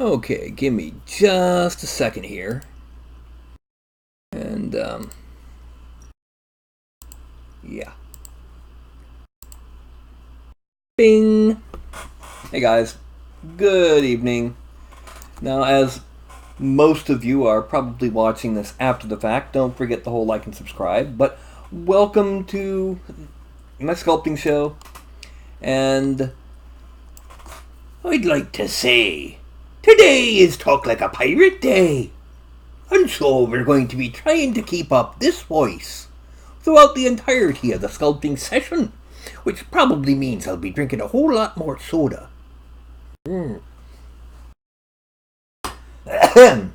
Okay, give me just a second here. And, yeah. Bing! Hey guys, good evening. Now, as most of you are probably watching this after the fact, don't forget the whole like and subscribe. But welcome to my sculpting show. And I'd like to say, today is Talk Like a Pirate Day. And so we're going to be trying to keep up this voice throughout the entirety of the sculpting session, which probably means I'll be drinking a whole lot more soda. Ahem.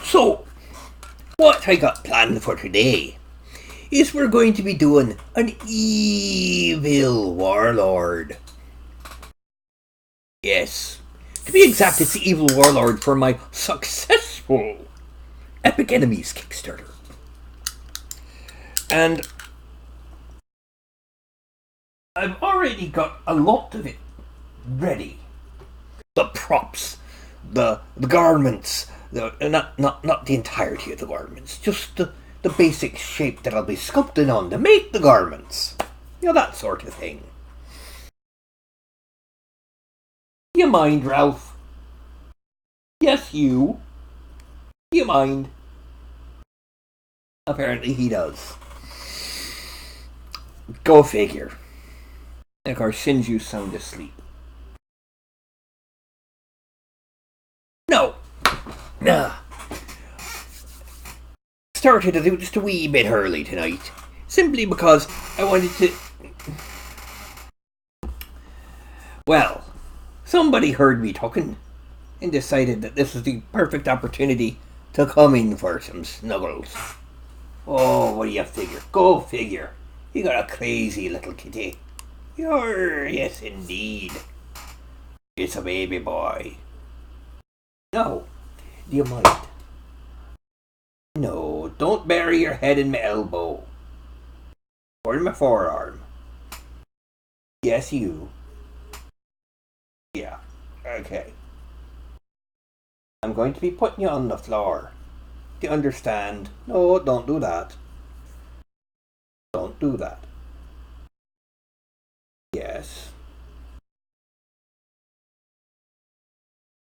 So, what I got planned for today is we're going to be doing an evil warlord. Yes, to be exact, it's the evil warlord for my successful Epic Enemies Kickstarter. And I've already got a lot of it ready. The props, the garments, not the entirety of the garments, just the basic shape that I'll be sculpting on to make the garments. You know, that sort of thing. You mind, Ralph? Yes, you. You mind? Apparently he does. Go figure. Like our Shinju sound asleep. No. Nah. Started just a wee bit early tonight. Simply because I wanted to... Well, somebody heard me talking and decided that this was the perfect opportunity to come in for some snuggles. Oh, what do you figure? Go figure. You got a crazy little kitty. Yes, indeed. It's a baby boy. No. Do you mind? No, don't bury your head in my elbow. Or in my forearm. Yes, you. Yeah, okay. I'm going to be putting you on the floor. Do you understand? No, don't do that. Don't do that. Yes.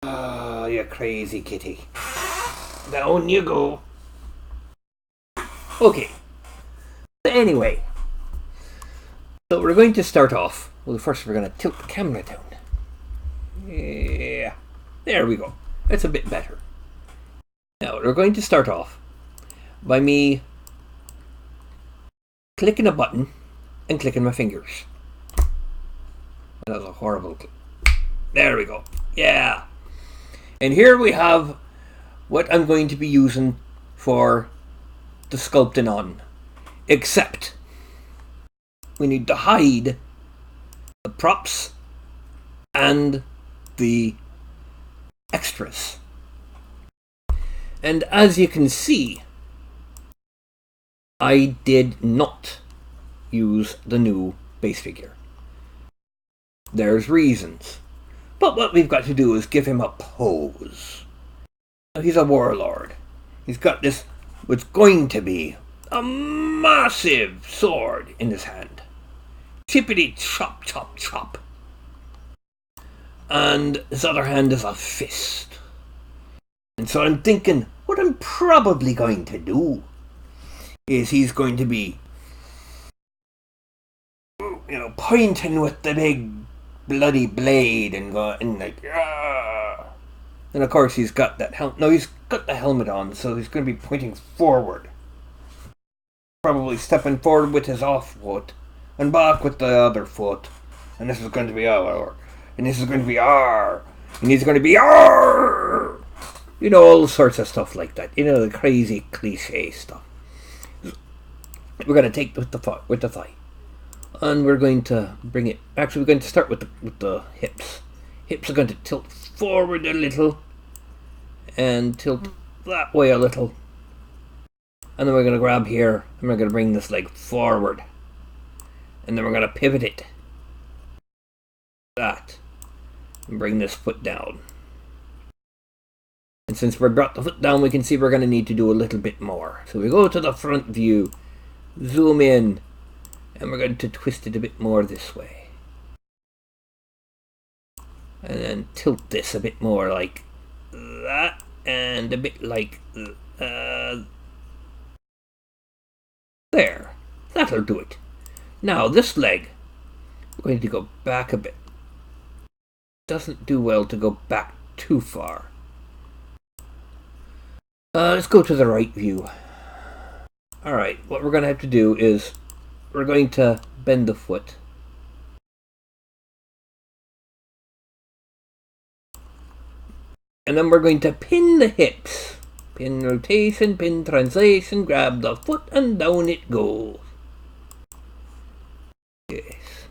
Ah, you crazy kitty. Down you go. Okay. Anyway. So we're going to start off. Well, first we're going to tilt the camera down. Yeah. There we go. That's a bit better. Now, we're going to start off by me clicking a button and clicking my fingers. That was a horrible click. There we go. Yeah. And here we have what I'm going to be using for the sculpting on. Except we need to hide the props and the extras. And as you can see, I did not use the new base figure. There's reasons. But what we've got to do is give him a pose. Now, he's a warlord. He's got this, what's going to be a massive sword in his hand. Chippity chop chop chop. And his other hand is a fist. And so I'm thinking, what I'm probably going to do is he's going to be, pointing with the big bloody blade and going like, ah. And of course he's got that helmet. No, he's got the helmet on, so he's going to be pointing forward. Probably stepping forward with his off foot and back with the other foot. And this is going to be R. And this is going to be R. And he's going to be R. All sorts of stuff like that. The crazy cliche stuff. We're going to take with the thigh. And we're going to bring it... Actually, we're going to start with the hips. Hips are going to tilt forward a little. and tilt that way a little. And then we're going to grab here and we're going to bring this leg forward. And then we're going to pivot it. That. And bring this foot down. And since we brought the foot down, we can see we're going to need to do a little bit more. So we go to the front view, zoom in, and we're going to twist it a bit more this way. And then tilt this a bit more like that, and a bit like there. That'll do it. Now this leg, we're going to go back a bit. Doesn't do well to go back too far. Let's go to the right view. Alright, what we're going to have to do is we're going to bend the foot. And then we're going to pin the hips. Pin rotation, pin translation, grab the foot and down it goes. Yes.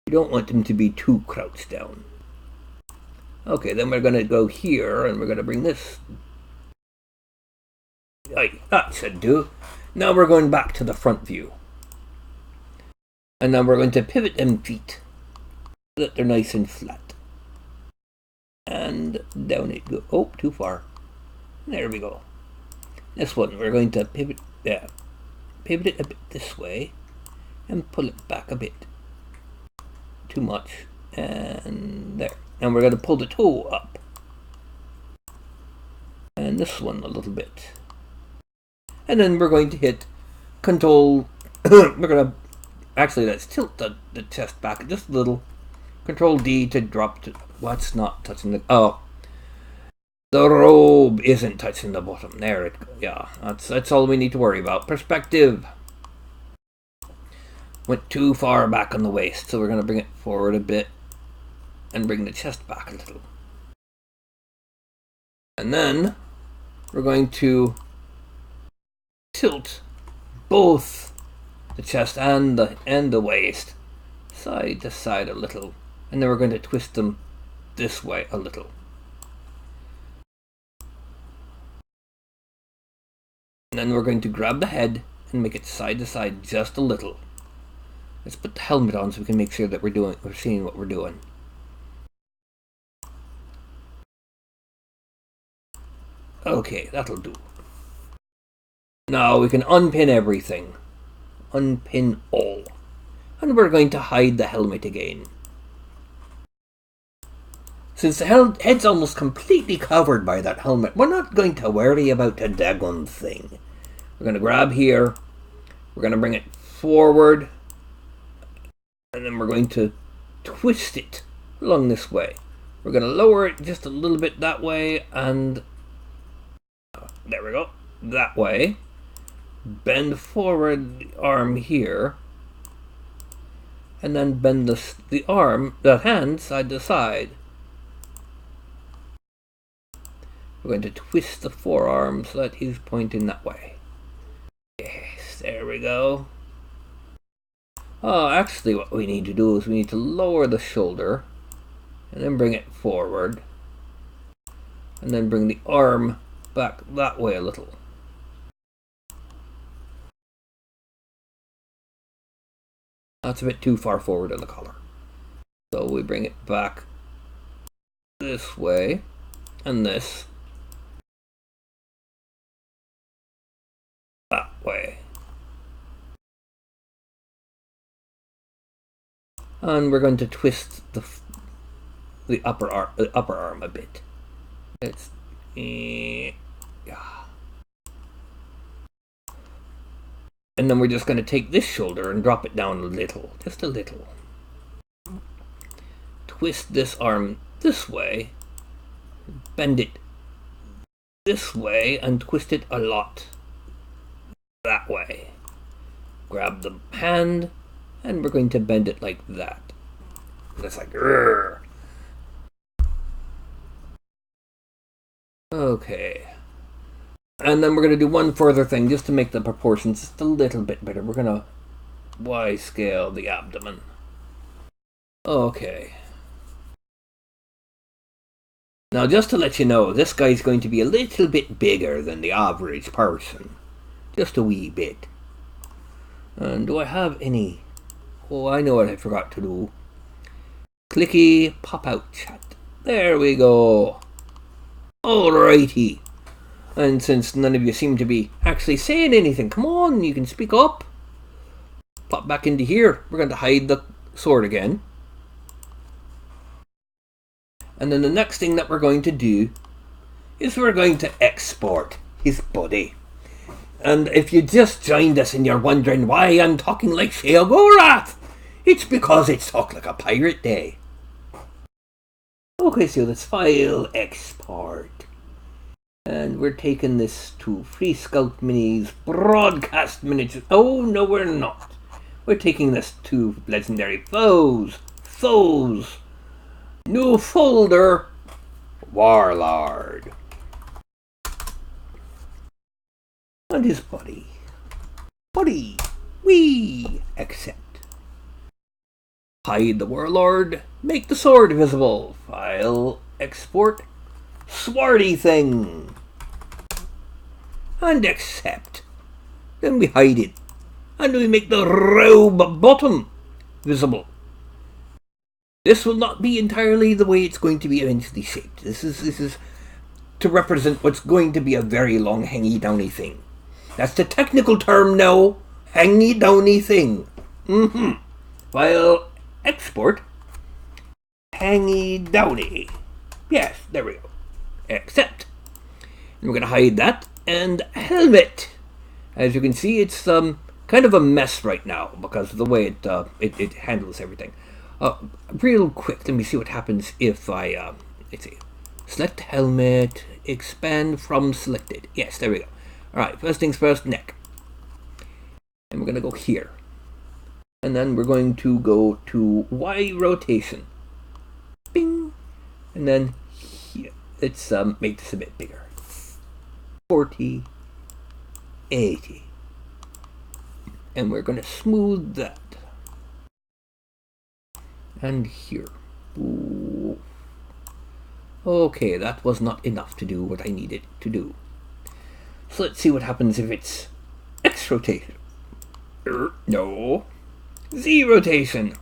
You don't want them to be too crouched down. Okay, then we're going to go here and we're going to bring this. Right, that should do. Now we're going back to the front view. And now we're going to pivot them feet so that they're nice and flat. And down it goes. Oh, too far. There we go. This one, we're going to pivot, pivot it a bit this way and pull it back a bit. Too much. And there. And we're going to pull the toe up. And this one a little bit. And then we're going to hit Control. We're going to, actually let's tilt the chest back just a little. Control D to drop to, what's not touching the, oh. The robe isn't touching the bottom. There it goes. Yeah, that's all we need to worry about. Perspective. Went too far back on the waist, so we're going to bring it forward a bit. And bring the chest back a little. And then we're going to tilt both the chest and the waist side to side a little. And then we're going to twist them this way a little. And then we're going to grab the head and make it side to side just a little. Let's put the helmet on so we can make sure that we're seeing what we're doing. Okay, that'll do. Now we can unpin everything. Unpin all. And we're going to hide the helmet again. Since the head's almost completely covered by that helmet, we're not going to worry about the daggone thing. We're going to grab here. We're going to bring it forward. And then we're going to twist it along this way. We're going to lower it just a little bit that way and there we go. That way. Bend forward the arm here. And then bend the arm, the hand, side to side. We're going to twist the forearm so that he's pointing that way. Yes, there we go. Oh, actually what we need to do is we need to lower the shoulder. And then bring it forward. And then bring the arm back that way a little. That's a bit too far forward on the collar. So we bring it back this way and this. That way. And we're going to twist the upper arm a bit. It's yeah. And then we're just going to take this shoulder and drop it down a little, just a little. Twist this arm this way, bend it this way, and twist it a lot that way. Grab the hand, and we're going to bend it like that. Just like, grrr. Okay. And then we're going to do one further thing just to make the proportions just a little bit better. We're going to Y scale the abdomen. Okay. Now, just to let you know, this guy's going to be a little bit bigger than the average person. Just a wee bit. And do I have any? Oh, I know what I forgot to do. Clicky pop-out chat. There we go. Alrighty. And since none of you seem to be actually saying anything, come on, you can speak up. Pop back into here. We're going to hide the sword again. And then the next thing that we're going to do is we're going to export his body. And if you just joined us and you're wondering why I'm talking like Sheogorath, it's because it's Talk Like a Pirate Day. Okay, so let's file export. And we're taking this to Free Sculpt Minis Broadcast Miniatures. Oh, no, we're not. We're taking this to Legendary Foes. New folder. Warlord. And his body. We accept. Hide the Warlord. Make the sword visible. File. Export. Swarty thing. And accept. Then we hide it. And we make the robe bottom visible. This will not be entirely the way it's going to be eventually shaped. This is to represent what's going to be a very long hangy downy thing. That's the technical term now. Hangy downy thing. File export. Hangy downy. Yes, there we go. Accept. And we're going to hide that. And helmet. As you can see, it's kind of a mess right now because of the way it handles everything. Real quick, let me see what happens if I let's see. Select helmet. Expand from selected. Yes, there we go. Alright, first things first, neck. And we're going to go here. And then we're going to go to Y rotation. Bing. And then here. Let's make this a bit bigger. 40, 80. And we're going to smooth that. And here. Ooh. Okay, that was not enough to do what I needed to do. So let's see what happens if it's X rotation. No. Z rotation.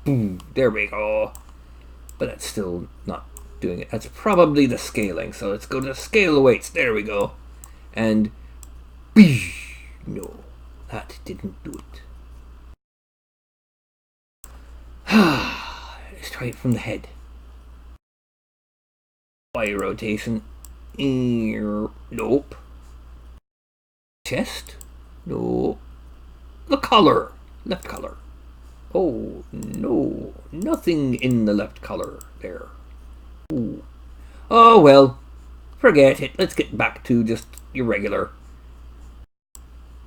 Boom. There we go. But that's still not doing it. That's probably the scaling. So let's go to scale weights. There we go. And no, that didn't do it. Let's try it from the head. Y rotation. Nope. Chest? No. The color. Left color. Oh, no. Nothing in the left color there. Ooh. Oh, well. Forget it. Let's get back to just your regular.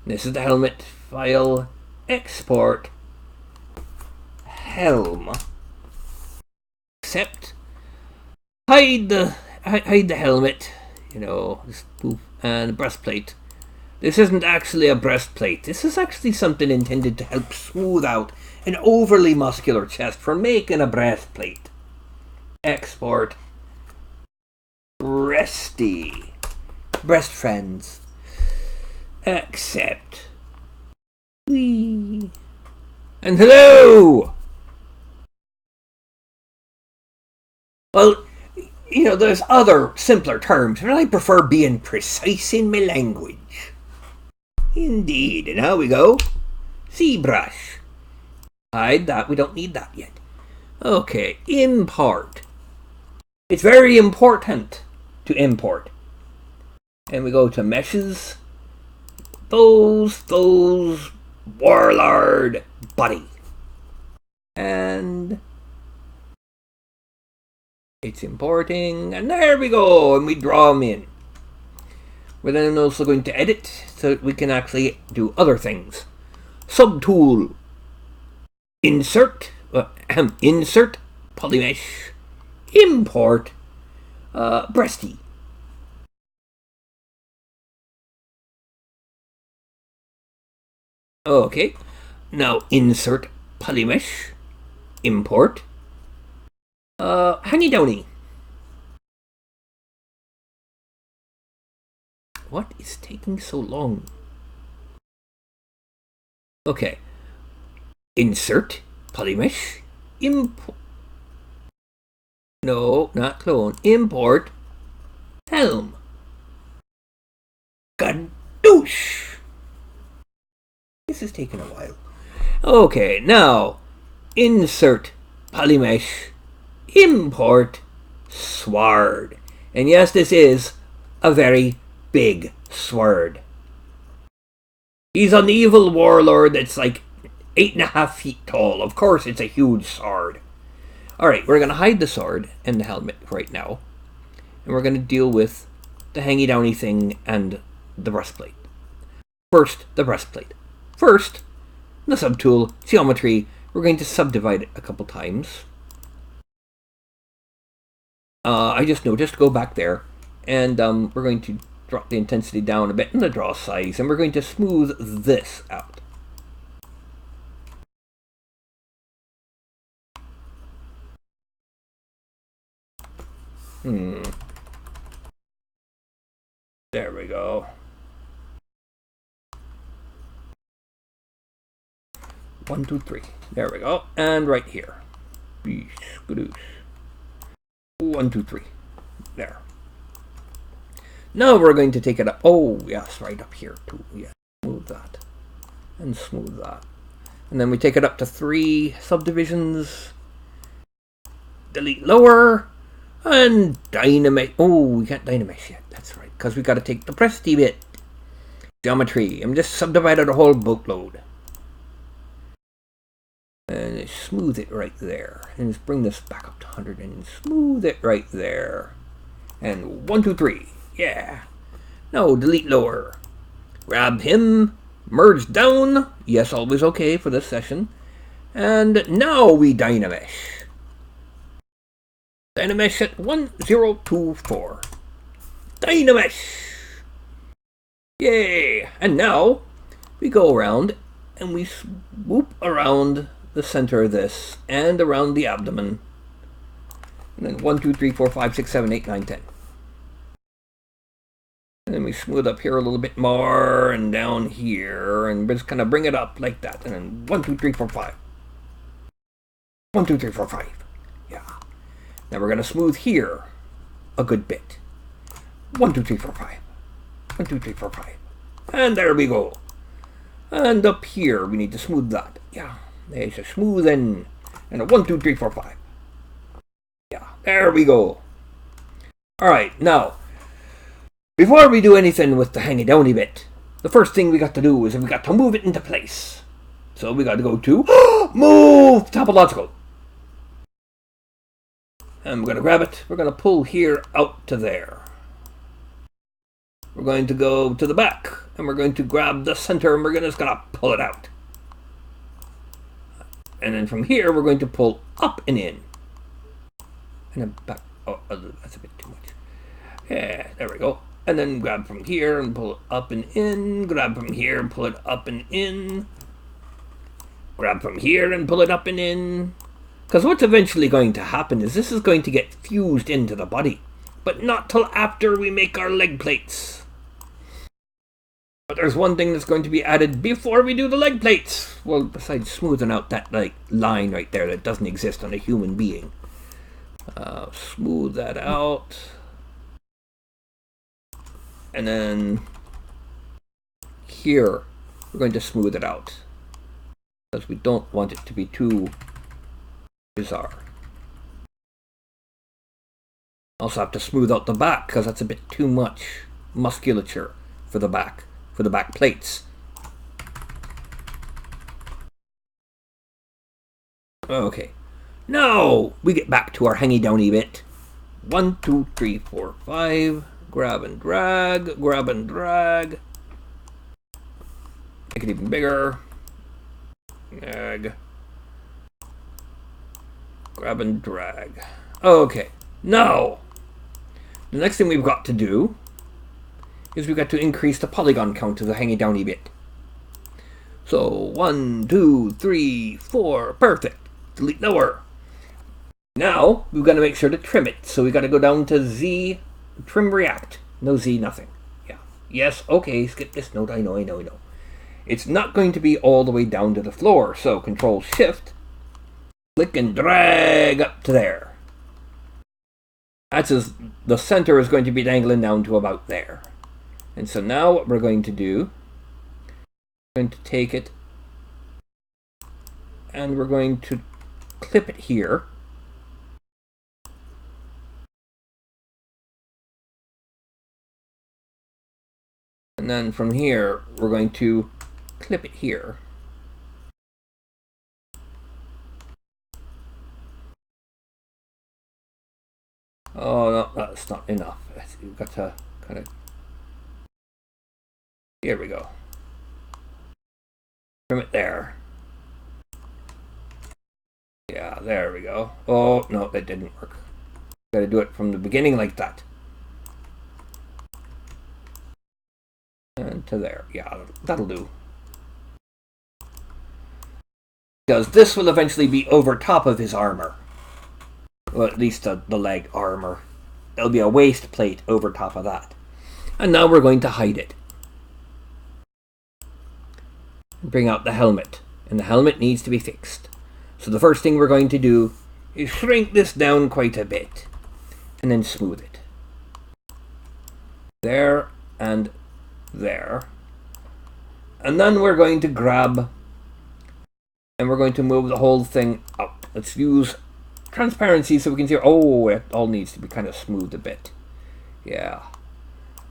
This is the helmet. File. Export. Helm. Accept. Hide the helmet. You know, just poof. And breastplate. This isn't actually a breastplate. This is actually something intended to help smooth out an overly muscular chest for making a breastplate. Export. Breasty. Breast friends. Accept. Whee. And hello! Well, you know, there's other simpler terms, but I prefer being precise in my language. Indeed, and how we go? ZBrush. Hide that, we don't need that yet. Okay, import. It's very important to import. And we go to meshes. Those, Warlord body. And it's importing, and there we go, and we draw them in. We're then also going to edit so that we can actually do other things. Subtool. Insert. Insert. Polymesh. Import. Breasty. Okay. Now insert polymesh. Import. Hangy downy. What is taking so long? Okay. Insert polymesh. No, not clone. Import helm. Gadoosh! This is taking a while. Okay, now insert polymesh. Import sword. And yes, this is a very big sword. He's an evil warlord that's like 8.5 feet tall. Of course, it's a huge sword. Alright, we're going to hide the sword and the helmet right now. And we're going to deal with the hangy-downy thing and the breastplate. First, the breastplate. First, the subtool, geometry. We're going to subdivide it a couple times. I just noticed, go back there, and we're going to drop the intensity down a bit in the draw size, and we're going to smooth this out. There we go. One, two, three. There we go. And right here. 1, 2, 3. There. Now we're going to take it up. Oh, yes, right up here too. Yeah, smooth that. And smooth that. And then we take it up to 3 subdivisions. Delete lower. And dynamite. Oh, we can't dynamize yet. That's right. Because we got to take the Presti bit. Geometry. I'm just subdivided a whole boatload. And smooth it right there. And just bring this back up to 100 and smooth it right there. And 1, 2, 3. Yeah. No, delete lower. Grab him. Merge down. Yes, always okay for this session. And now we dynamesh. Dynamesh at 1024. Dynamesh. Yay. And now we go around and we swoop around the center of this and around the abdomen. And then 1, 2, 3, 4, 5, 6, 7, 8, 9, 10. And then we smooth up here a little bit more and down here and just kind of bring it up like that. And then 1, 2, 3, 4, 5. 1, 2, 3, 4, 5. Yeah. Now we're going to smooth here a good bit. 1, 2, 3, 4, 5. 1, 2, 3, 4, 5. And there we go. And up here we need to smooth that. Yeah. There's a smoothing. And a 1, 2, 3, 4, 5. Yeah. There we go. Alright, now, before we do anything with the hangy-downy bit, the first thing we got to do is we got to move it into place. So we got to go to move topological. And we're going to grab it. We're going to pull here out to there. We're going to go to the back. And we're going to grab the center and we're just going to pull it out. And then from here, we're going to pull up and in. And then back. Oh, that's a bit too much. Yeah, there we go. And then grab from here and pull it up and in. Grab from here and pull it up and in. Grab from here and pull it up and in. Because what's eventually going to happen is this is going to get fused into the body. But not till after we make our leg plates. But there's one thing that's going to be added before we do the leg plates. Well, besides smoothing out that line right there that doesn't exist on a human being. Smooth that out. And then here, we're going to smooth it out. Because we don't want it to be too bizarre. Also have to smooth out the back because that's a bit too much musculature for the back plates. Okay, now we get back to our hangy-downy bit. 1, 2, 3, 4, 5. Grab and drag, grab and drag. Make it even bigger. Drag. Grab and drag. Okay, now the next thing we've got to do is we've got to increase the polygon count of the hangy-downy bit. So 1, 2, 3, 4, perfect. Delete lower. Now we've got to make sure to trim it. So we've got to go down to Z, trim react. No Z, nothing. Yeah. Yes, okay, skip this note. I know. It's not going to be all the way down to the floor, so Control Shift, click and drag up to there. That's as the center is going to be dangling down to about there. And so now what we're going to do, we're going to take it and we're going to clip it here. And then from here, we're going to clip it here. Oh, no, that's not enough. You've got to kind of... Here we go. Trim it there. Yeah, there we go. Oh, no, that didn't work. Got to do it from the beginning like that. And to there. Yeah, that'll do. Because this will eventually be over top of his armor. Well, at least the leg armor. There'll be a waist plate over top of that. And now we're going to hide it. Bring out the helmet. And the helmet needs to be fixed. So the first thing we're going to do is shrink this down quite a bit. And then smooth it. There and there. And then we're going to grab and we're going to move the whole thing up. Let's use transparency so we can see. Oh, it all needs to be kind of smoothed a bit. Yeah.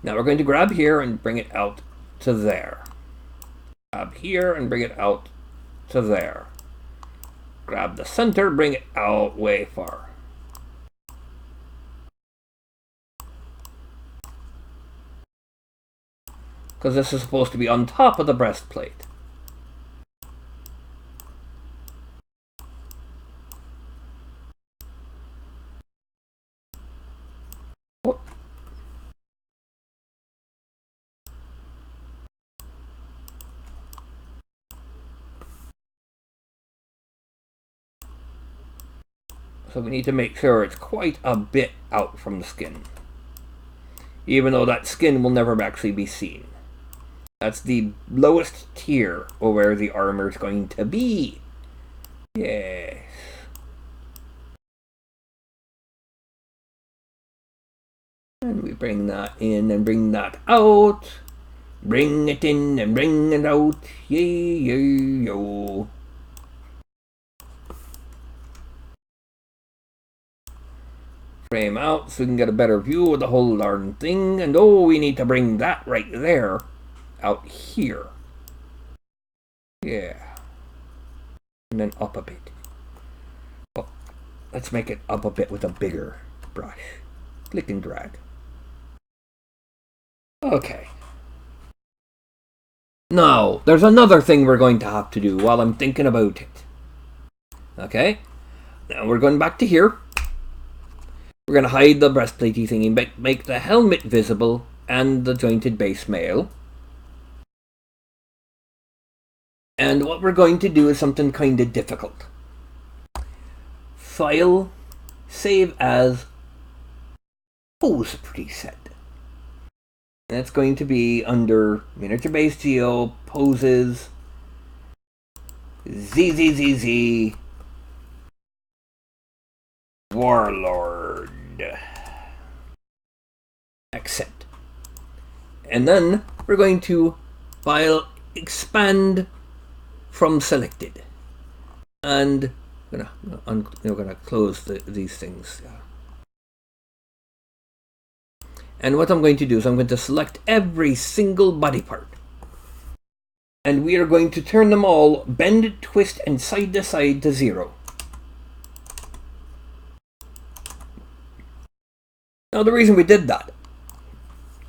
Now we're going to grab here and bring it out to there. Grab here and bring it out to there. Grab the center, bring it out way far. Because this is supposed to be on top of the breastplate. Oh. So we need to make sure it's quite a bit out from the skin. Even though that skin will never actually be seen. That's the lowest tier of where the armor is going to be. Yes. And we bring that in and bring that out. Bring it in and bring it out. Yay, yay, yo. Frame out so we can get a better view of the whole darn thing. And oh, we need to bring that right there out here. Yeah. And then up a bit. Oh, let's make it up a bit with a bigger brush. Click and drag. Okay. Now, there's another thing we're going to have to do while I'm thinking about it. Okay? Now we're going back to here. We're going to hide the breastplate-y thingy, make the helmet visible and the jointed base mail. And what we're going to do is something kind of difficult. File, save as, pose preset. That's going to be under miniature base geo, poses, ZZZZ, Warlord. Accept. And then we're going to file, expand from selected. And we're gonna close these things. And what I'm going to do is I'm going to select every single body part. And we are going to turn them all, bend, twist, and side to side to 0. Now the reason we did that,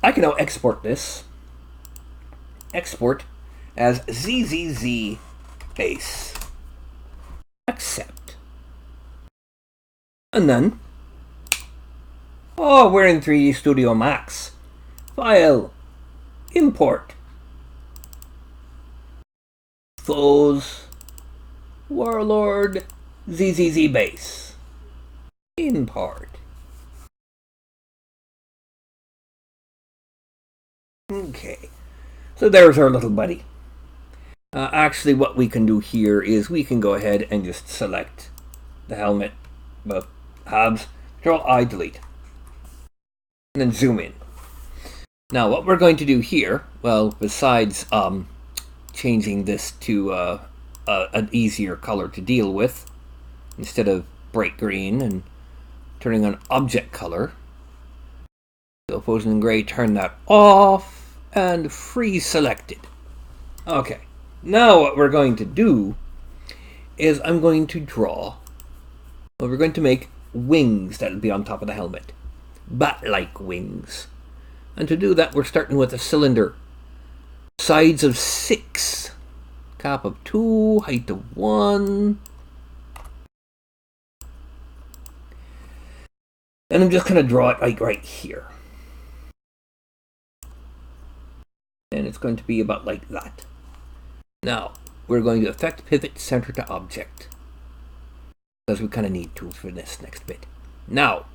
I can now export this. Export as ZZZ base. Accept. And then, oh, we're in 3D Studio Max. File, import. Foes, Warlord, ZZZ base. Import. Okay, so there's our little buddy. Actually, what we can do here is we can go ahead and just select the helmet, the halves, Control I, delete, and then zoom in. Now, what we're going to do here, well, besides changing this to an easier color to deal with, instead of bright green, and turning on object color, so opposing and gray, turn that off, and freeze selected. Okay, now what we're going to do is I'm going to draw, well, we're going to make wings that'll be on top of the helmet. Bat-like wings. And to do that, we're starting with a cylinder. Sides of 6. Cap of 2. Height of 1. And I'm just going to draw it like right here. And it's going to be about like that. Now, we're going to affect pivot center to object, because we kind of need to for this next bit. Now,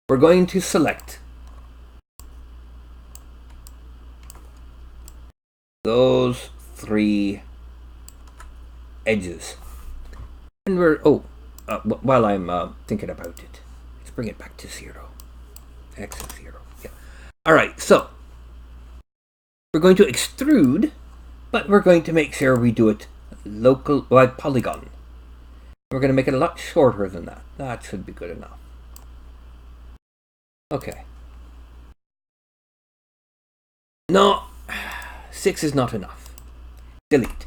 we're going to select those 3 edges. And we're, while I'm thinking about it, let's bring it back to 0. X is 0. Yeah. Alright, so we're going to extrude, but we're going to make sure we do it local, like polygon. We're going to make it a lot shorter than that. That should be good enough. Okay. No, 6 is not enough. Delete.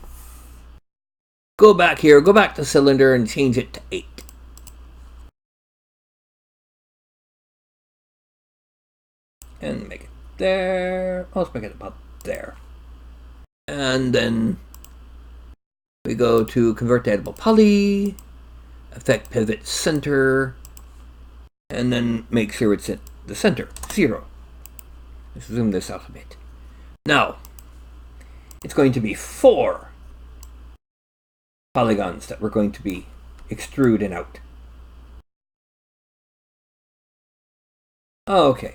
Go back here, go back to cylinder and change it to 8. And make it there. Let's make it about there. And then we go to convert to editable poly, affect pivot center, and then make sure it's at the center, 0. Let's zoom this out a bit. Now, it's going to be 4 polygons that we're going to be extruding out. Okay.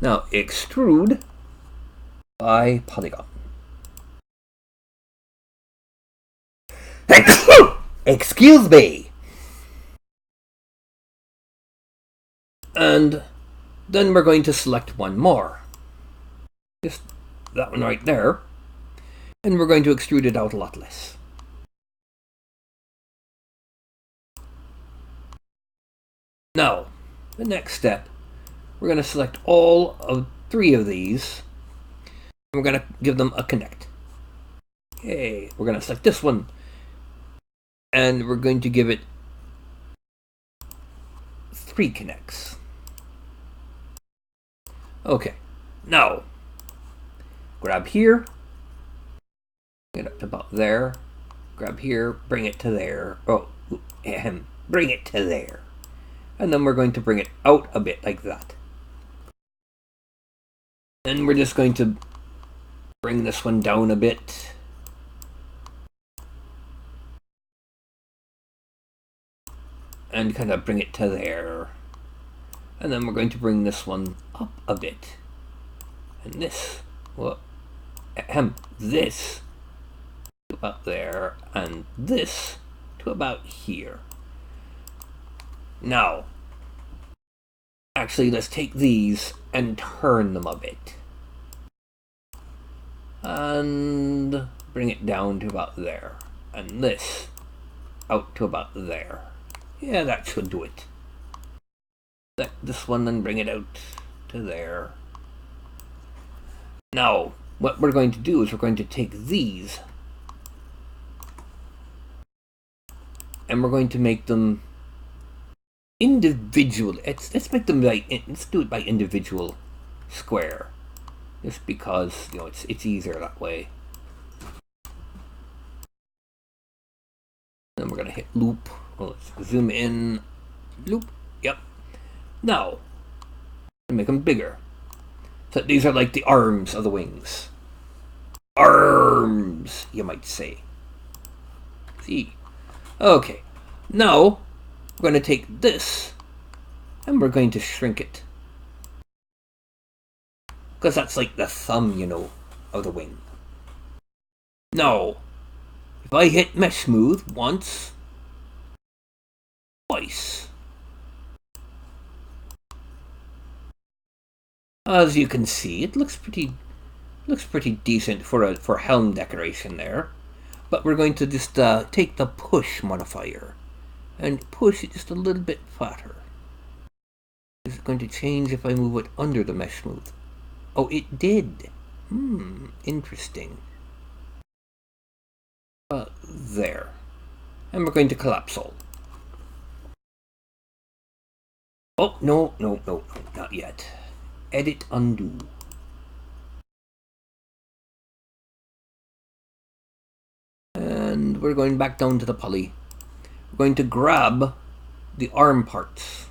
Now, extrude by polygon. Excuse me! And then we're going to select one more. Just that one right there. And we're going to extrude it out a lot less. Now, the next step, we're going to select all of 3 of these. And we're going to give them a connect. Okay, we're going to select this one. And we're going to give it 3 connects. Okay, now, grab here, get up to about there, grab here, bring it to there, bring it to there. And then we're going to bring it out a bit like that. Then we're just going to bring this one down a bit. And kind of bring it to there. And then we're going to bring this one up a bit. And this, well, this to about there, and this to about here. Now, actually, let's take these and turn them a bit. And bring it down to about there. And this out to about there. Yeah, that should do it. Select this one and bring it out to there. Now, what we're going to do is we're going to take these and we're going to make them individual. Let's make them let's do it by individual square, just because it's easier that way. Then we're gonna hit loop. Well, let's zoom in. Loop. Yep. Now, make them bigger. So these are like the arms of the wings. Arms, you might say. See? Okay. Now, we're going to take this and we're going to shrink it. Because that's like the thumb, you know, of the wing. Now, if I hit mesh smooth once, twice, as you can see, it looks pretty decent for helm decoration there. But we're going to just take the push modifier and push it just a little bit fatter. Is it going to change if I move it under the mesh smooth? Oh, it did. Interesting. There. And we're going to collapse all. Oh, no, not yet. Edit, undo. And we're going back down to the poly. We're going to grab the arm parts.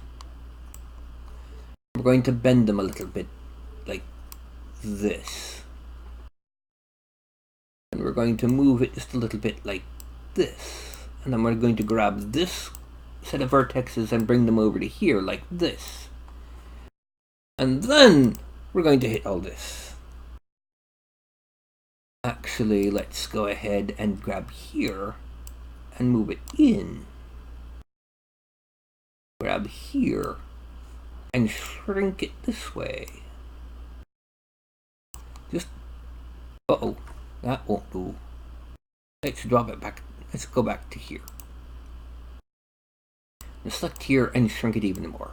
We're going to bend them a little bit, like this. And we're going to move it just a little bit like this. And then we're going to grab this set of vertexes and bring them over to here like this. And then we're going to hit all this. Actually, let's go ahead and grab here and move it in. Grab here and shrink it this way. Just, uh-oh, that won't do. Let's drop it back. Let's go back to here. Just select here and shrink it even more.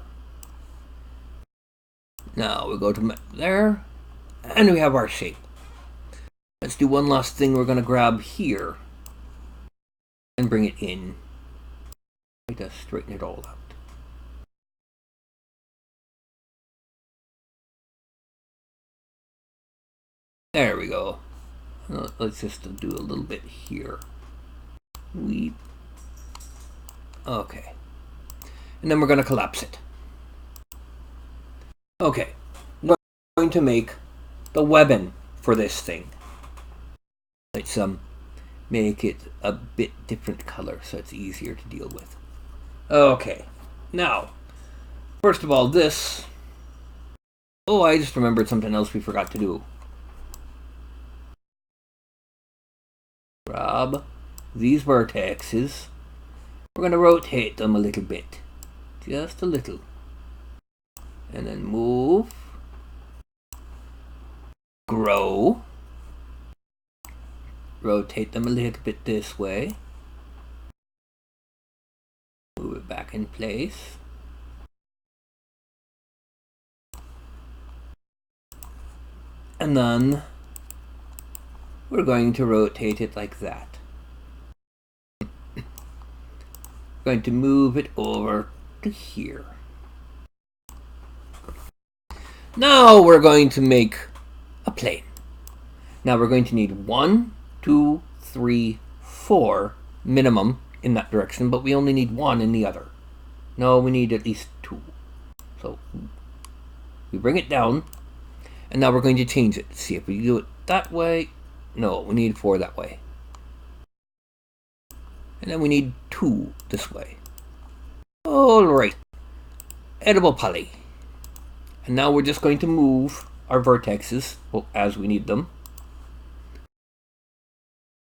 Now we go to there, and we have our shape. Let's do one last thing. We're going to grab here and bring it in. Try to straighten it all out. There we go. Let's just do a little bit here. Okay. And then we're going to collapse it. Okay. We're going to make the weapon for this thing. Let's make it a bit different color so it's easier to deal with. Okay. Now, first of all, this. Oh, I just remembered something else we forgot to do. Grab these vertexes. We're going to rotate them a little bit. Just a little. And then move. Grow. Rotate them a little bit this way. Move it back in place. And then we're going to rotate it like that. Going to move it over to here. Now we're going to make a plane. Now we're going to need 1, 2, 3, 4 minimum in that direction, but we only need 1 in the other. No, we need at least 2. So we bring it down, and now we're going to change it. See if we do it that way. No, we need 4 that way. And then we need 2 this way. Alright. Edible poly. And now we're just going to move our vertexes as we need them.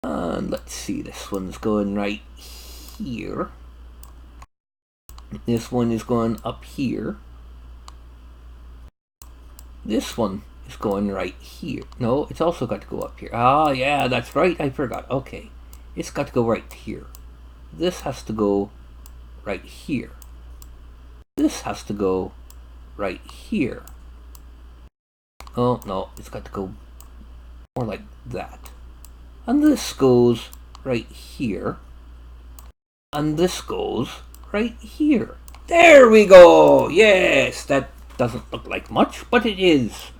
And let's see, this one's going right here. This one is going up here. This one is going right here. No, it's also got to go up here. Ah, yeah, that's right. I forgot. Okay. It's got to go right here. This has to go right here. This has to go right here. Oh, no. It's got to go more like that. And this goes right here. And this goes right here. There we go! Yes! That doesn't look like much, but it is.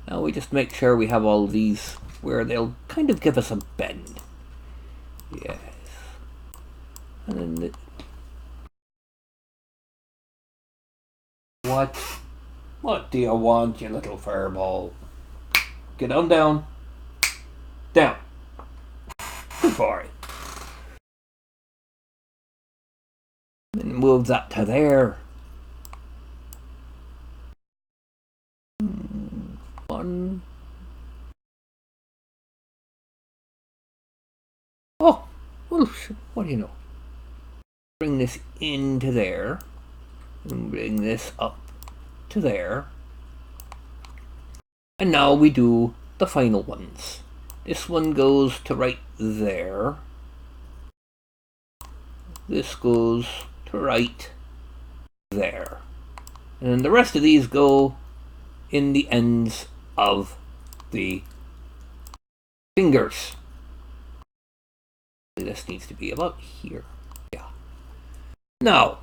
Now we just make sure we have all these where they'll kind of give us a bend. Yes. And then What do you want, you little fireball? Get on down. Down. Good boy. And move that to there. 1, Oh, well, what do you know? Bring this into there. And bring this up to there. And now we do the final ones. This one goes to right there. This goes to right there. And then the rest of these go in the ends of the fingers. This needs to be about here. Yeah. Now,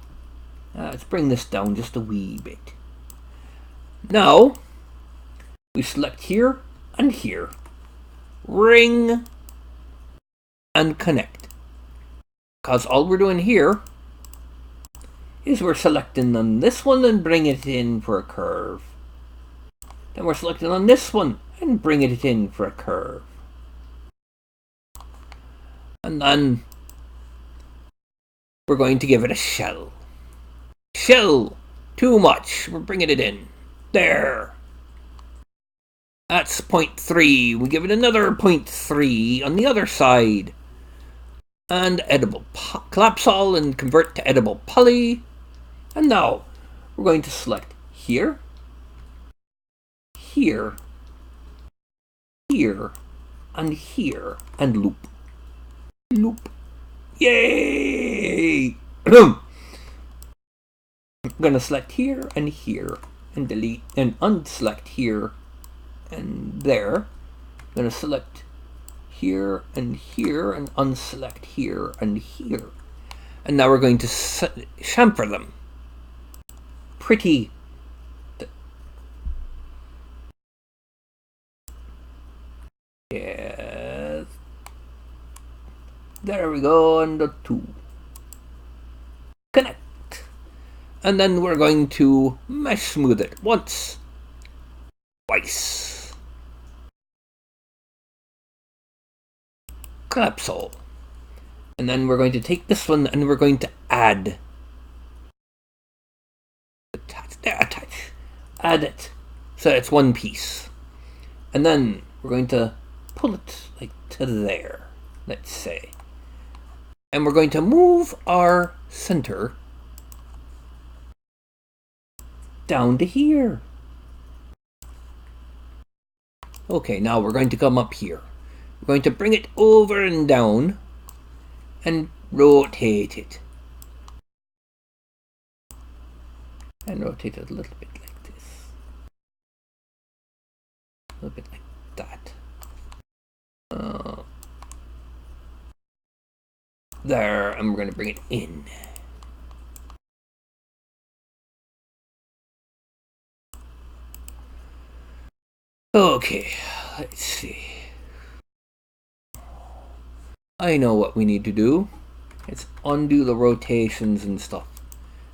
let's bring this down just a wee bit. Now, we select here and here. Ring and connect. Because all we're doing here is we're selecting on this one and bring it in for a curve. Then we're selecting on this one and bringing it in for a curve. And then we're going to give it a shell. Shell! Too much. We're bringing it in. There. That's 0.3. We give it another 0.3 on the other side. And edible collapse all and convert to edible poly. And now we're going to select here, here, here, and here, and loop. Loop. Yay! I'm going to select here, and delete, and unselect here, and there. I'm going to select here, and unselect here, and here. And now we're going to chamfer them. Pretty. Yes. There we go, and the two. Connect. And then we're going to mesh smooth it once, twice. Collapse all. And then we're going to take this one and we're going to add. Attach. Add it. So it's one piece. And then we're going to pull it like to there, let's say. And we're going to move our center down to here. Okay, now we're going to come up here. We're going to bring it over and down and rotate it. And rotate it a little bit like this. A little bit like that. There, and we're going to bring it in. Okay, let's see. I know what we need to do. Let's undo the rotations and stuff.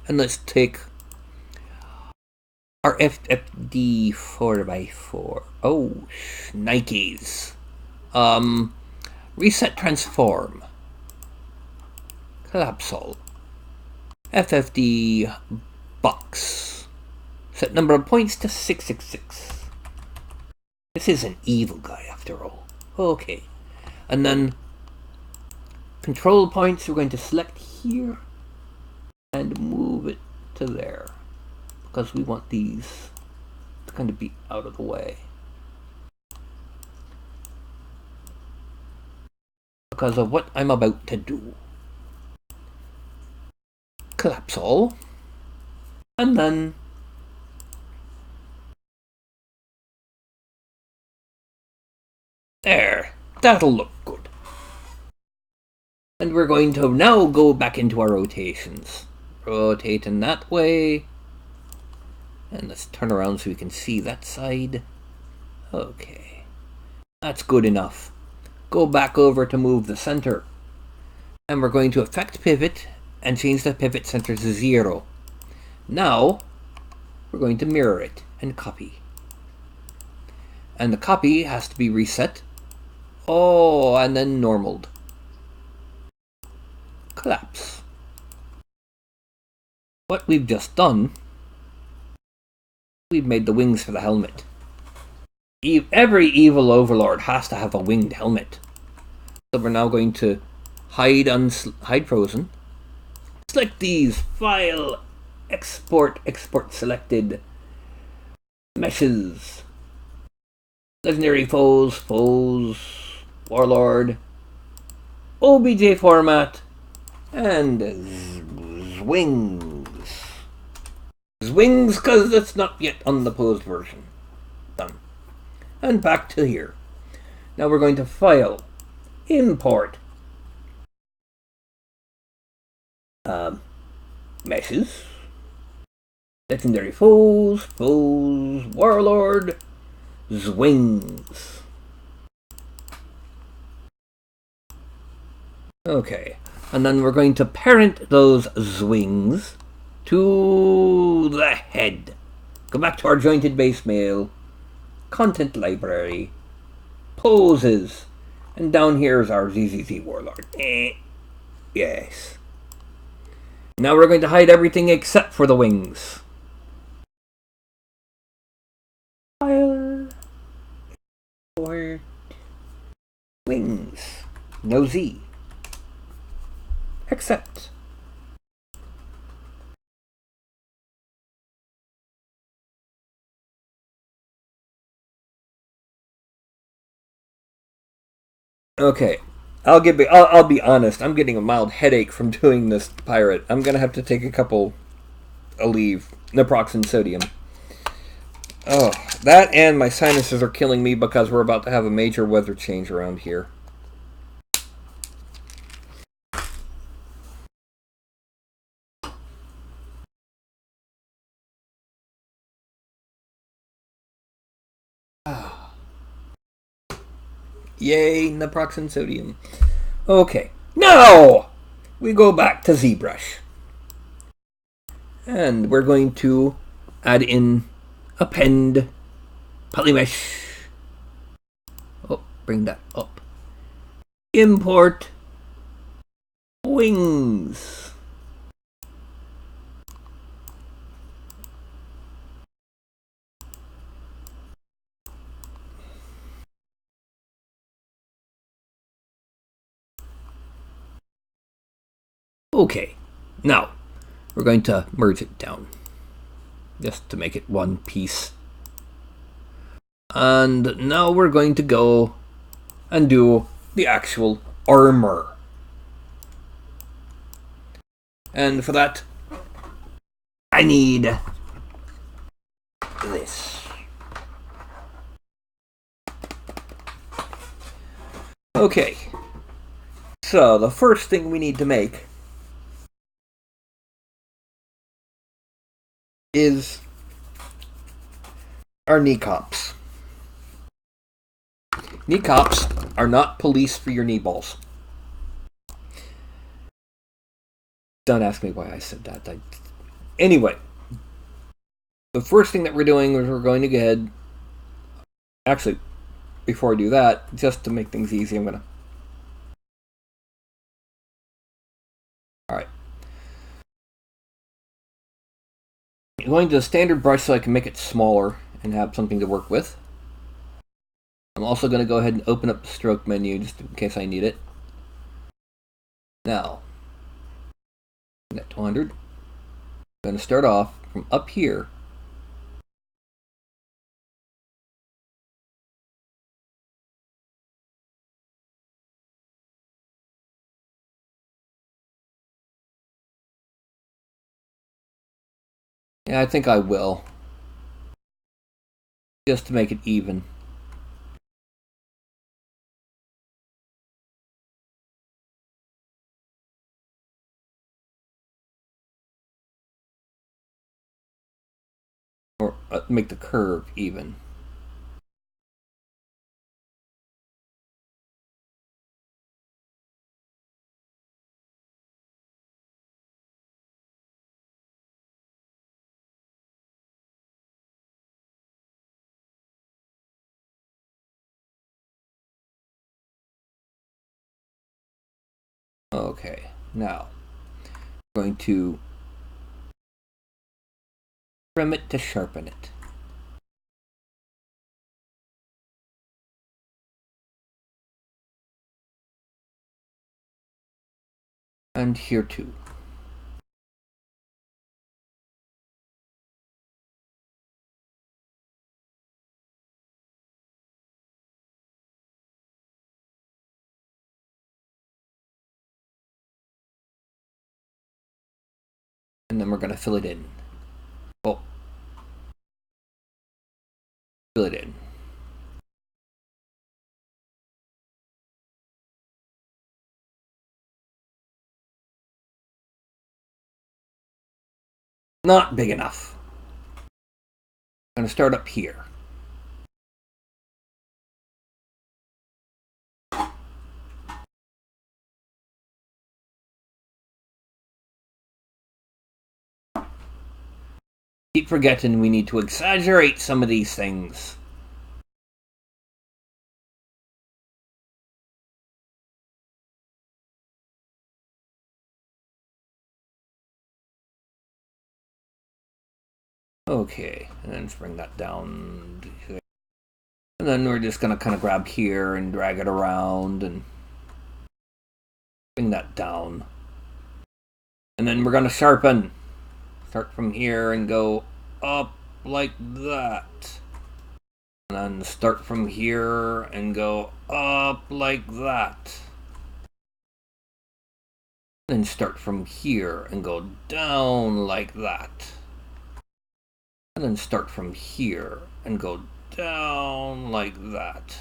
And let's take our FFD 4x4. Oh, Nikes. Reset transform. Collapse all. FFD box. Set number of points to 666. This is an evil guy after all. Okay. And then control points, we're going to select here and move it to there. Because we want these to kind of be out of the way. Because of what I'm about to do. Collapse all. And then there. That'll look good. And we're going to now go back into our rotations. Rotate in that way. And let's turn around so we can see that side. Okay. That's good enough. Go back over to move the center. And we're going to affect pivot and change the pivot center to 0. Now, we're going to mirror it and copy. And the copy has to be reset. Oh, and then normaled. Collapse. What we've just done, we've made the wings for the helmet. Every evil overlord has to have a winged helmet. So we're now going to hide frozen. Select these. File. Export selected. Meshes. Legendary foes. Warlord. OBJ format. And Zwings. Zwings, because it's not yet unopposed version. Done. And back to here. Now we're going to file. Import. Meshes. Legendary foes, Warlord, Zwings. Okay, and then we're going to parent those Zwings to the head. Go back to our jointed base mail, content library, poses, and down here is our ZZZ Warlord. Yes. Now we're going to hide everything except for the wings. File. Or wings. No Z. Accept. Okay. I'll be honest. I'm getting a mild headache from doing this pirate. I'm gonna have to take a leave. Naproxen sodium. Oh, that and my sinuses are killing me because we're about to have a major weather change around here. Yay, naproxen sodium. Okay, now we go back to ZBrush. And we're going to add in append polymesh. Oh, bring that up. Import wings. Okay, now we're going to merge it down just to make it one piece. And now we're going to go and do the actual armor. And for that, I need this. Okay, so the first thing we need to make is our kneecaps. Kneecaps are not police for your knee balls. Don't ask me why I said that. Anyway, the first thing that we're doing is we're going to go ahead. Actually, before I do that, just to make things easy, I'm gonna. Alright. I'm going to the standard brush so I can make it smaller and have something to work with. I'm also going to go ahead and open up the stroke menu just in case I need it. Now, at 200, I'm going to start off from up here. Yeah, I think I will. Just to make it even. Or make the curve even. Okay, now I'm going to trim it to sharpen it. And here too. And then we're going to fill it in. Oh. Fill it in. Not big enough. I'm going to start up here. Keep forgetting we need to exaggerate some of these things. Okay, and then let's bring that down. And then we're just going to kind of grab here and drag it around and bring that down. And then we're going to sharpen. Start from here and go up like that. And then start from here and go up like that. Then start from here and go down like that. And then start from here and go down like that.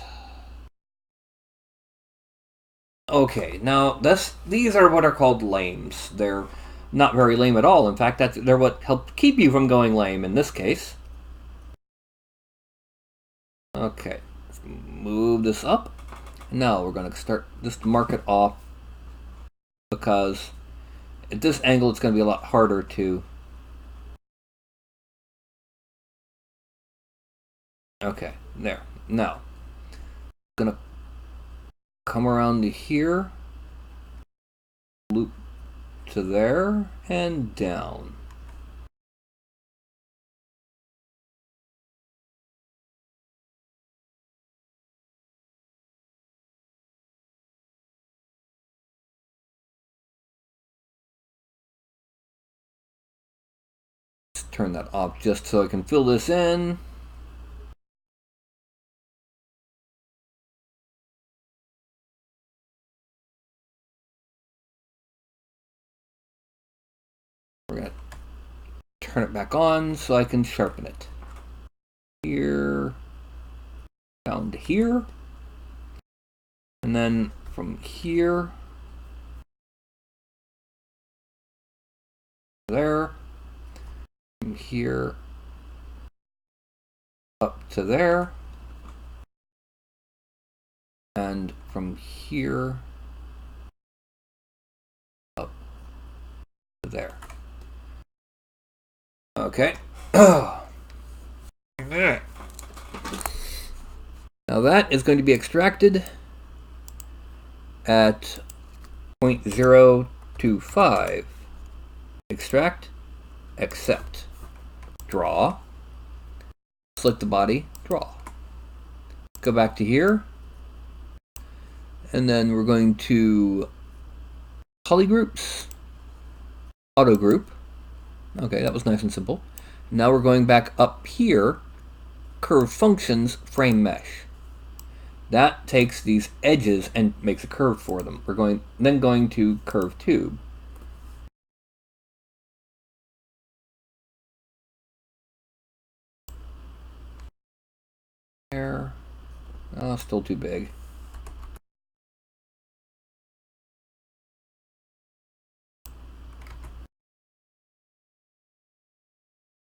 Okay, now these are what are called lames. They're not very lame at all. In fact, they're what help keep you from going lame in this case. Okay, let's move this up. Now we're going to start just mark it off, because at this angle it's going to be a lot harder to... Okay, there. Now, I'm going to come around to here, loop to there, and down. Let's turn that off just so I can fill this in. We're going to turn it back on so I can sharpen it. Here, down to here, and then from here there, from here up to there, and from here up to there. Okay. Now that is going to be extracted at 0.025. Extract, accept, draw, select the body, draw. Go back to here, and then we're going to polygroups, auto group. Okay, that was nice and simple. Now we're going back up here, curve functions, frame mesh. That takes these edges and makes a curve for them. We're going to curve tube. There. Oh, still too big.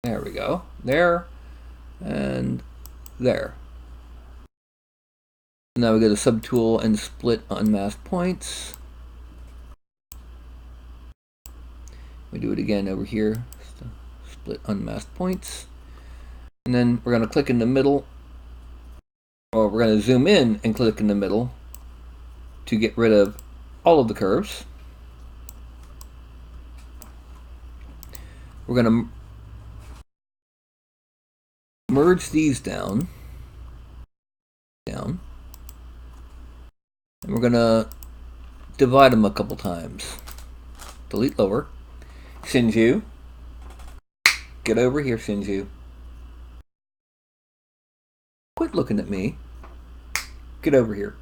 There we go. There and there. Now we go to subtool and split unmasked points. We do it again over here. Split unmasked points. And then we're going to click in the middle. Or we're going to zoom in and click in the middle to get rid of all of the curves. We're going to merge these down. And we're going to divide them a couple times. delete lower. Shinju, get over here, Shinju. Quit looking at me. Get over here.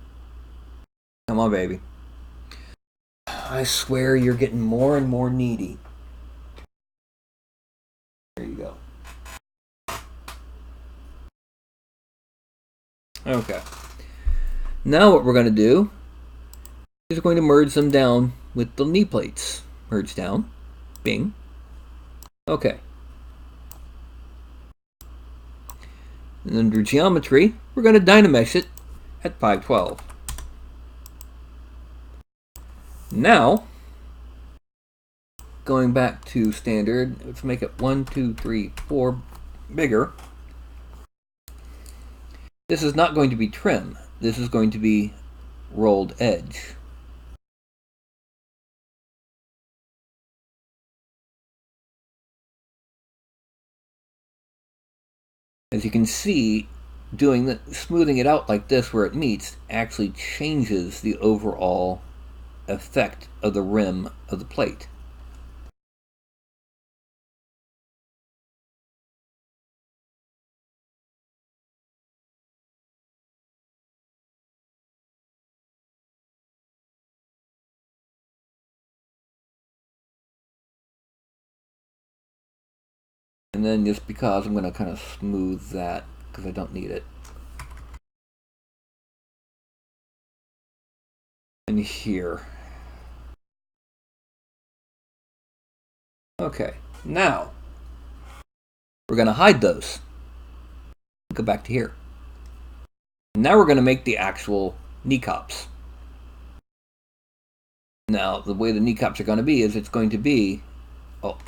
Come on, baby. I swear you're getting more and more needy. There you go. Okay. Now what we're going to do is we're going to merge them down with the knee plates. Merge down. Bing. Okay. And under geometry, we're going to dynamesh it at 512. Now, going back to standard, let's make it 1, 2, 3, 4 bigger. This is not going to be trim. This is going to be rolled edge. As you can see, smoothing it out like this where it meets actually changes the overall effect of the rim of the plate. And then just because I'm going to kind of smooth that because I don't need it. And here. Okay, now we're going to hide those. Go back to here. Now we're going to make the actual kneecaps. Now, the way the kneecaps are going to be is it's going to be... Oh.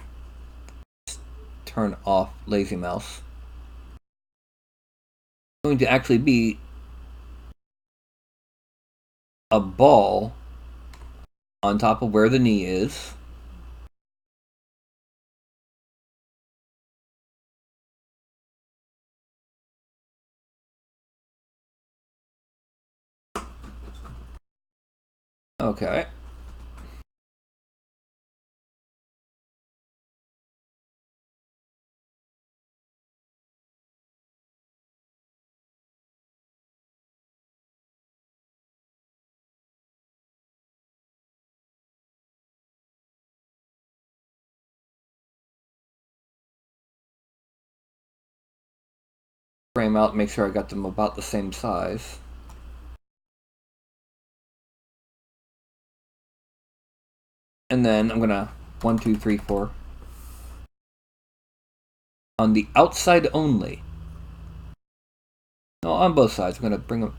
Turn off lazy mouse. It's going to actually be a ball on top of where the knee is. Okay. Frame out, make sure I got them about the same size. And then I'm gonna 1, 2, 3, 4. On the outside only. No, on both sides. I'm gonna bring them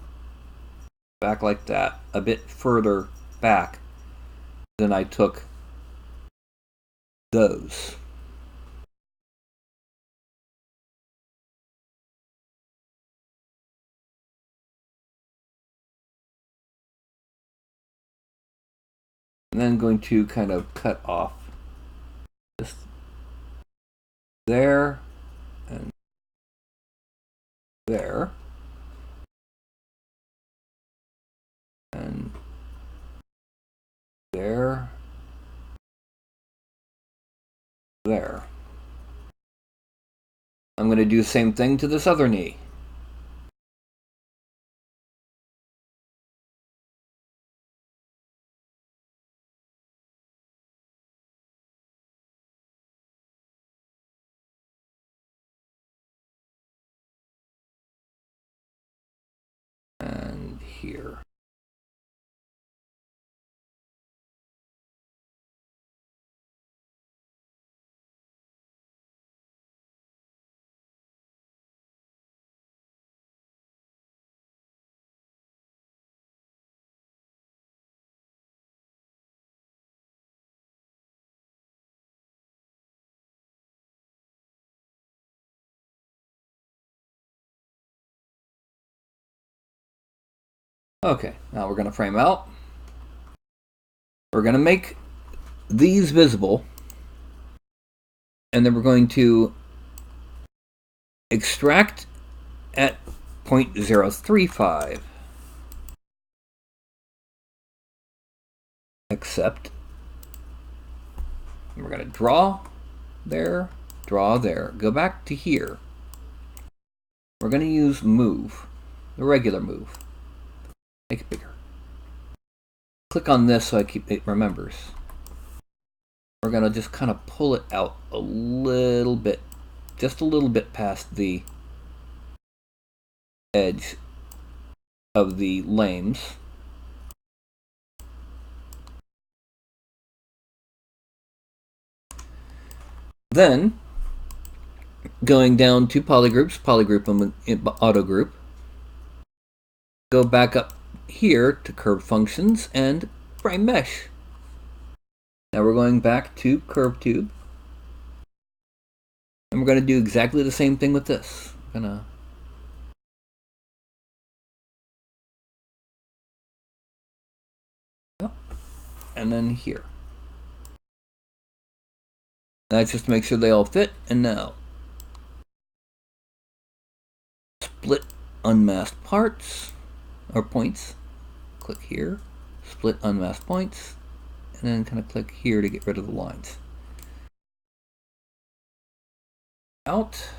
back like that, a bit further back than I took those. And then I'm going to kind of cut off just there and there and there, there. I'm going to do the same thing to this other knee. And here. Okay, now we're going to frame out. We're going to make these visible. And then we're going to extract at 0.035. Accept. And we're going to draw there, go back to here. We're going to use move, the regular move. Make it bigger. Click on this so it remembers. We're going to just kind of pull it out a little bit, just a little bit past the edge of the lames. Then, going down to polygroup them in auto group. Go back up here to curve functions and frame mesh. Now we're going back to curve tube. And we're going to do exactly the same thing with this. I'm going to... And then here. That's just to make sure they all fit. And now, split unmasked parts, or points. Click here, split unmasked points, and then kind of click here to get rid of the lines. Out.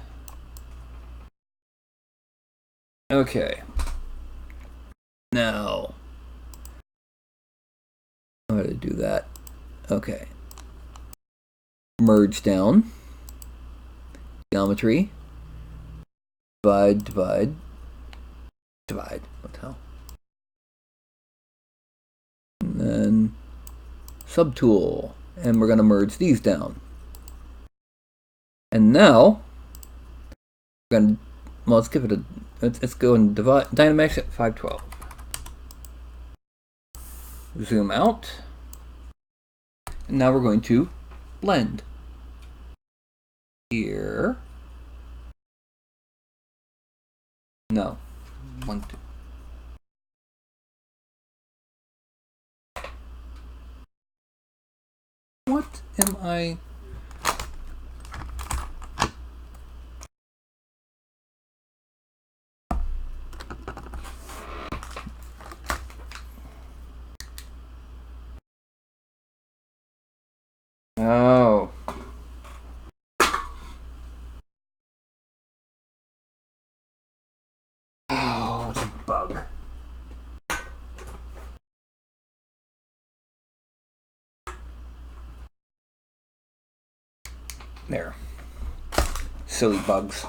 Okay. Now, how to do that? Okay. Merge down. Geometry. Divide, divide, divide. What the hell? And then subtool. And we're going to merge these down. And now, we're going to, well, let's give it a, let's go and divide, Dynamesh at 512. Zoom out. And now we're going to blend. Here. No. 1, 2. What am I? Oh. Oh, it's a bug. There. Silly bugs.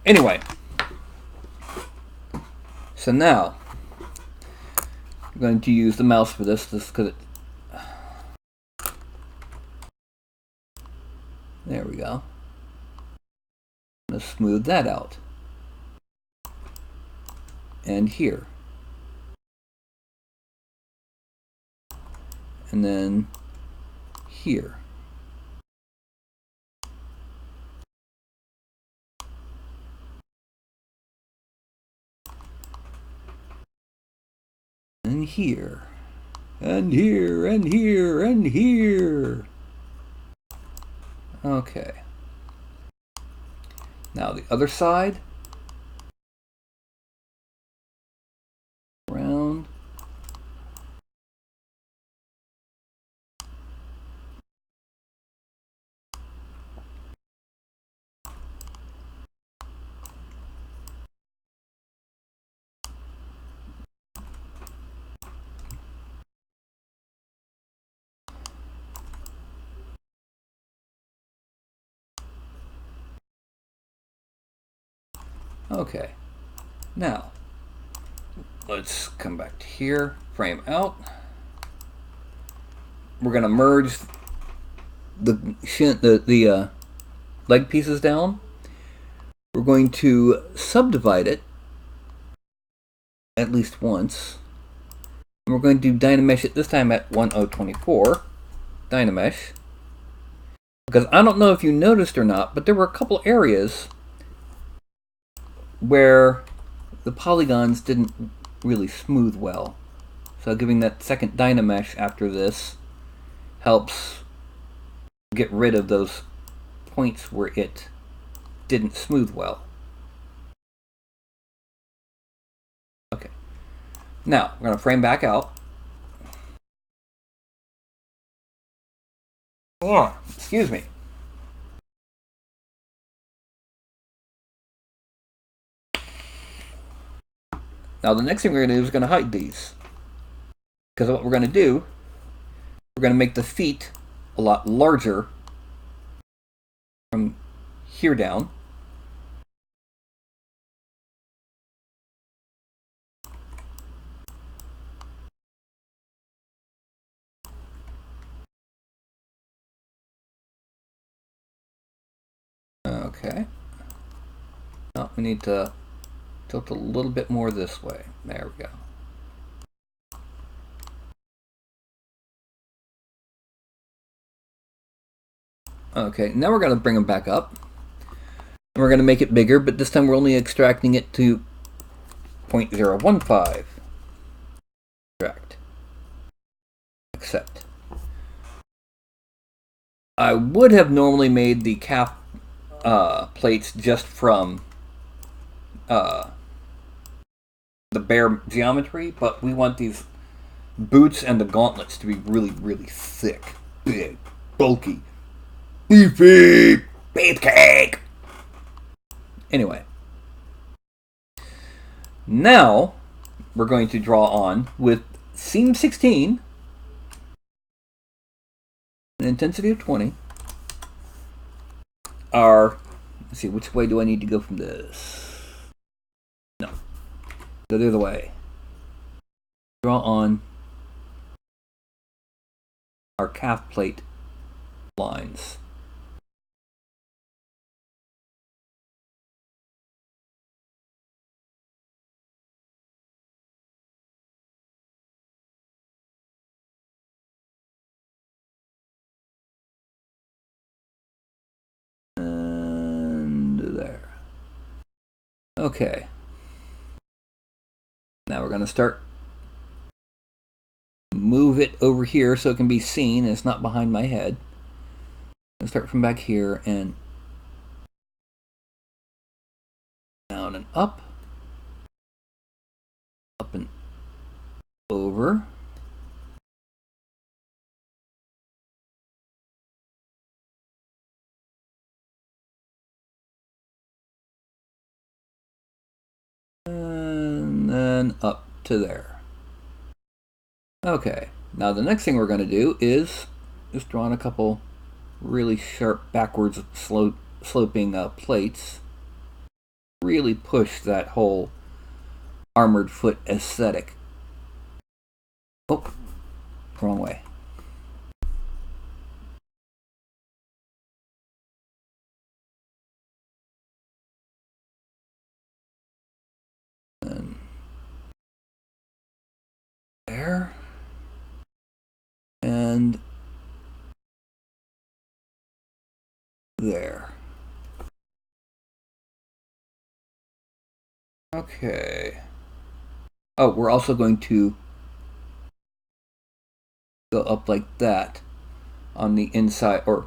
Anyway. So now, I'm going to use the mouse for this because it... There we go. I'm going to smooth that out. And here. And then here. And here. And here, and here, and here. Okay. Now the other side. Round. Okay. Now, let's come back to here, frame out. We're going to merge the leg pieces down. We're going to subdivide it at least once. And we're going to Dynamesh it this time at 1024. Dynamesh. Because I don't know if you noticed or not, but there were a couple areas where the polygons didn't really smooth well. So giving that second Dynamesh after this helps get rid of those points where it didn't smooth well. Okay. Now, we're going to frame back out. Excuse me. Now the next thing we're going to do is going to hide these. Because what we're going to do, we're going to make the feet a lot larger from here down. Okay. Now we need to tilt a little bit more this way. There we go. Okay, now we're going to bring them back up. And we're going to make it bigger, but this time we're only extracting it to 0.015. Extract. Accept. I would have normally made the calf plates just from the bare geometry, but we want these boots and the gauntlets to be really, really thick, big, bulky, beefy, beefcake. Anyway, now we're going to draw on with seam 16, an intensity of 20. Let's see, which way do I need to go from this? No, go the other way. Draw on our calf plate lines. And there. Okay. Now we're going to start move it over here so it can be seen and it's not behind my head. I'll start from back here and down and up and over. And then up to there. Okay, now the next thing we're going to do is just draw on a couple really sharp backwards sloping plates. Really push that whole armored foot aesthetic. Oh, wrong way. And there. And there. Okay. Oh, we're also going to go up like that on the inside, or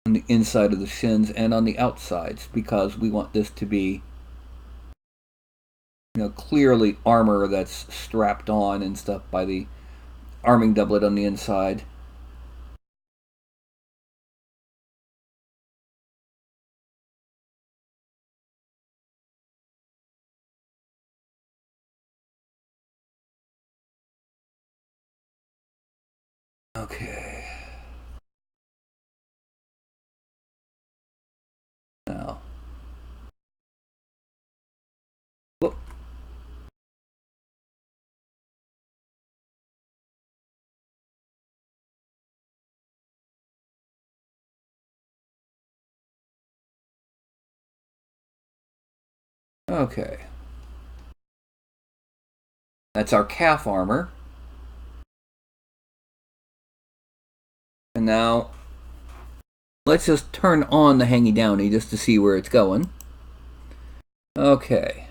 on the inside of the shins and on the outsides, because we want this to be, clearly armor that's strapped on and stuff by the arming doublet on the inside. Okay. Now. Whoop. Okay. That's our calf armor. And now, let's just turn on the hangy downy just to see where it's going. Okay.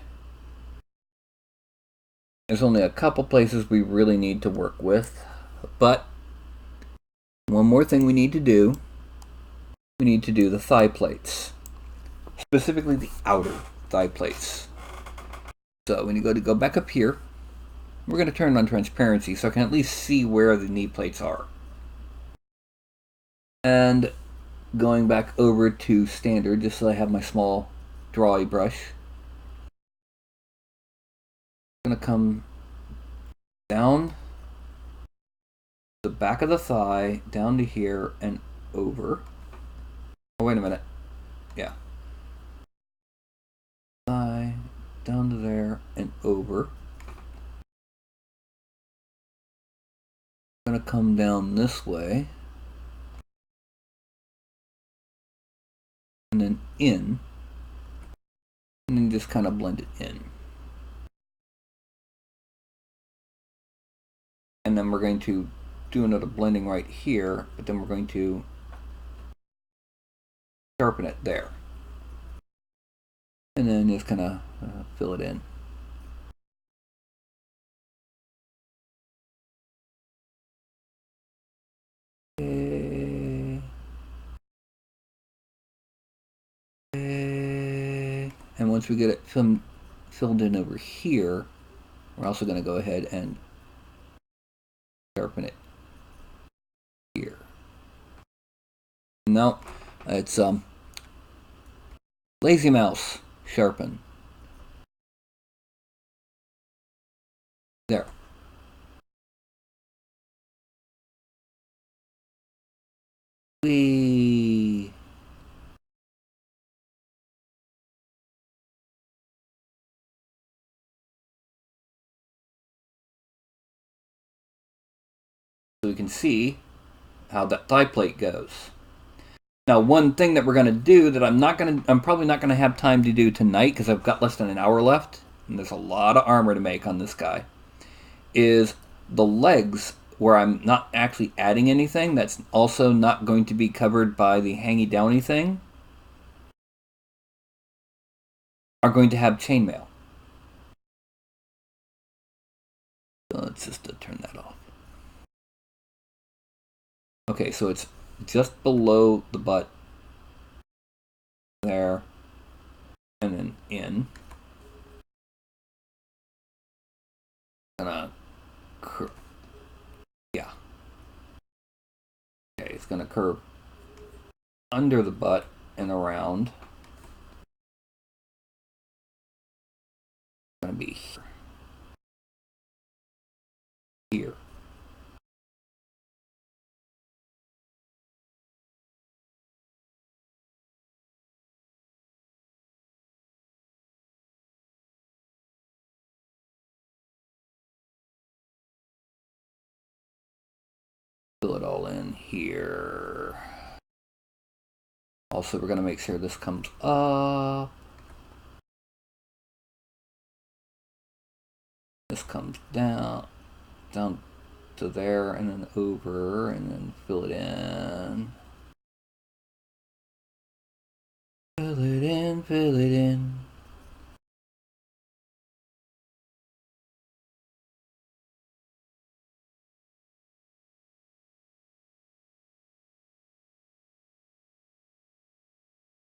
There's only a couple places we really need to work with, but one more thing we need to do. We need to do the thigh plates, specifically the outer thigh plates. So when you go back up here, We're going to turn on transparency so I can at least see where the knee plates are. And going back over to standard, just so I have my small drawy brush. I'm going to come down the back of the thigh, down to here, and over. Oh, wait a minute. Yeah. Thigh, down to there, and over. I'm going to come down this way. And then in. And then just kind of blend it in. And then we're going to do another blending right here, but then we're going to sharpen it there. And then just kind of fill it in. And once we get it filled in over here, we're also going to go ahead and sharpen it here. Now it's lazy mouse sharpen. There. Whee. So we can see how that thigh plate goes. Now, one thing that we're going to do that I'm probably not going to have time to do tonight because I've got less than an hour left, and there's a lot of armor to make on this guy, is the legs where I'm not actually adding anything. That's also not going to be covered by the hangy downy thing. Are going to have chainmail. So let's just turn that off. Okay, so it's just below the butt there, and then in. Yeah. Okay, it's gonna curve under the butt and around. It's gonna be here. Fill it all in here. Also, we're going to make sure this comes up. This comes down to there, and then over, and then fill it in. Fill it in, fill it in.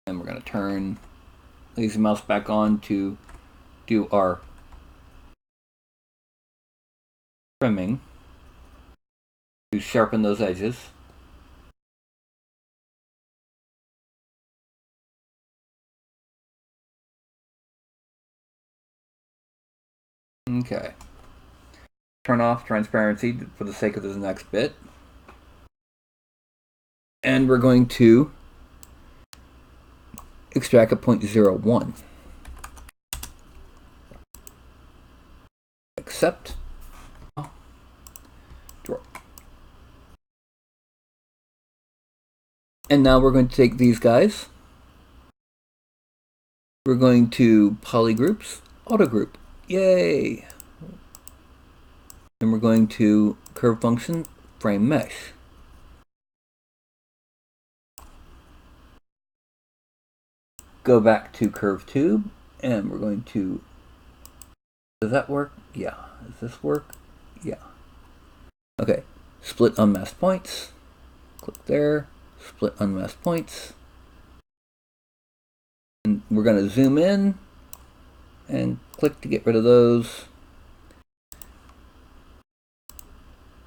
And we're going to turn lazy mouse back on to do our trimming to sharpen those edges. Okay. Turn off transparency for the sake of this next bit. And we're going to extract a 0.01. Accept. Draw. And now we're going to take these guys. We're going to polygroups, auto group. Yay! And we're going to curve function, frame mesh. Go back to curve tube, and we're going to, does that work? Yeah. Does this work? Yeah. Okay. Split unmasked points. Click there. Split unmasked points. And we're going to zoom in and click to get rid of those.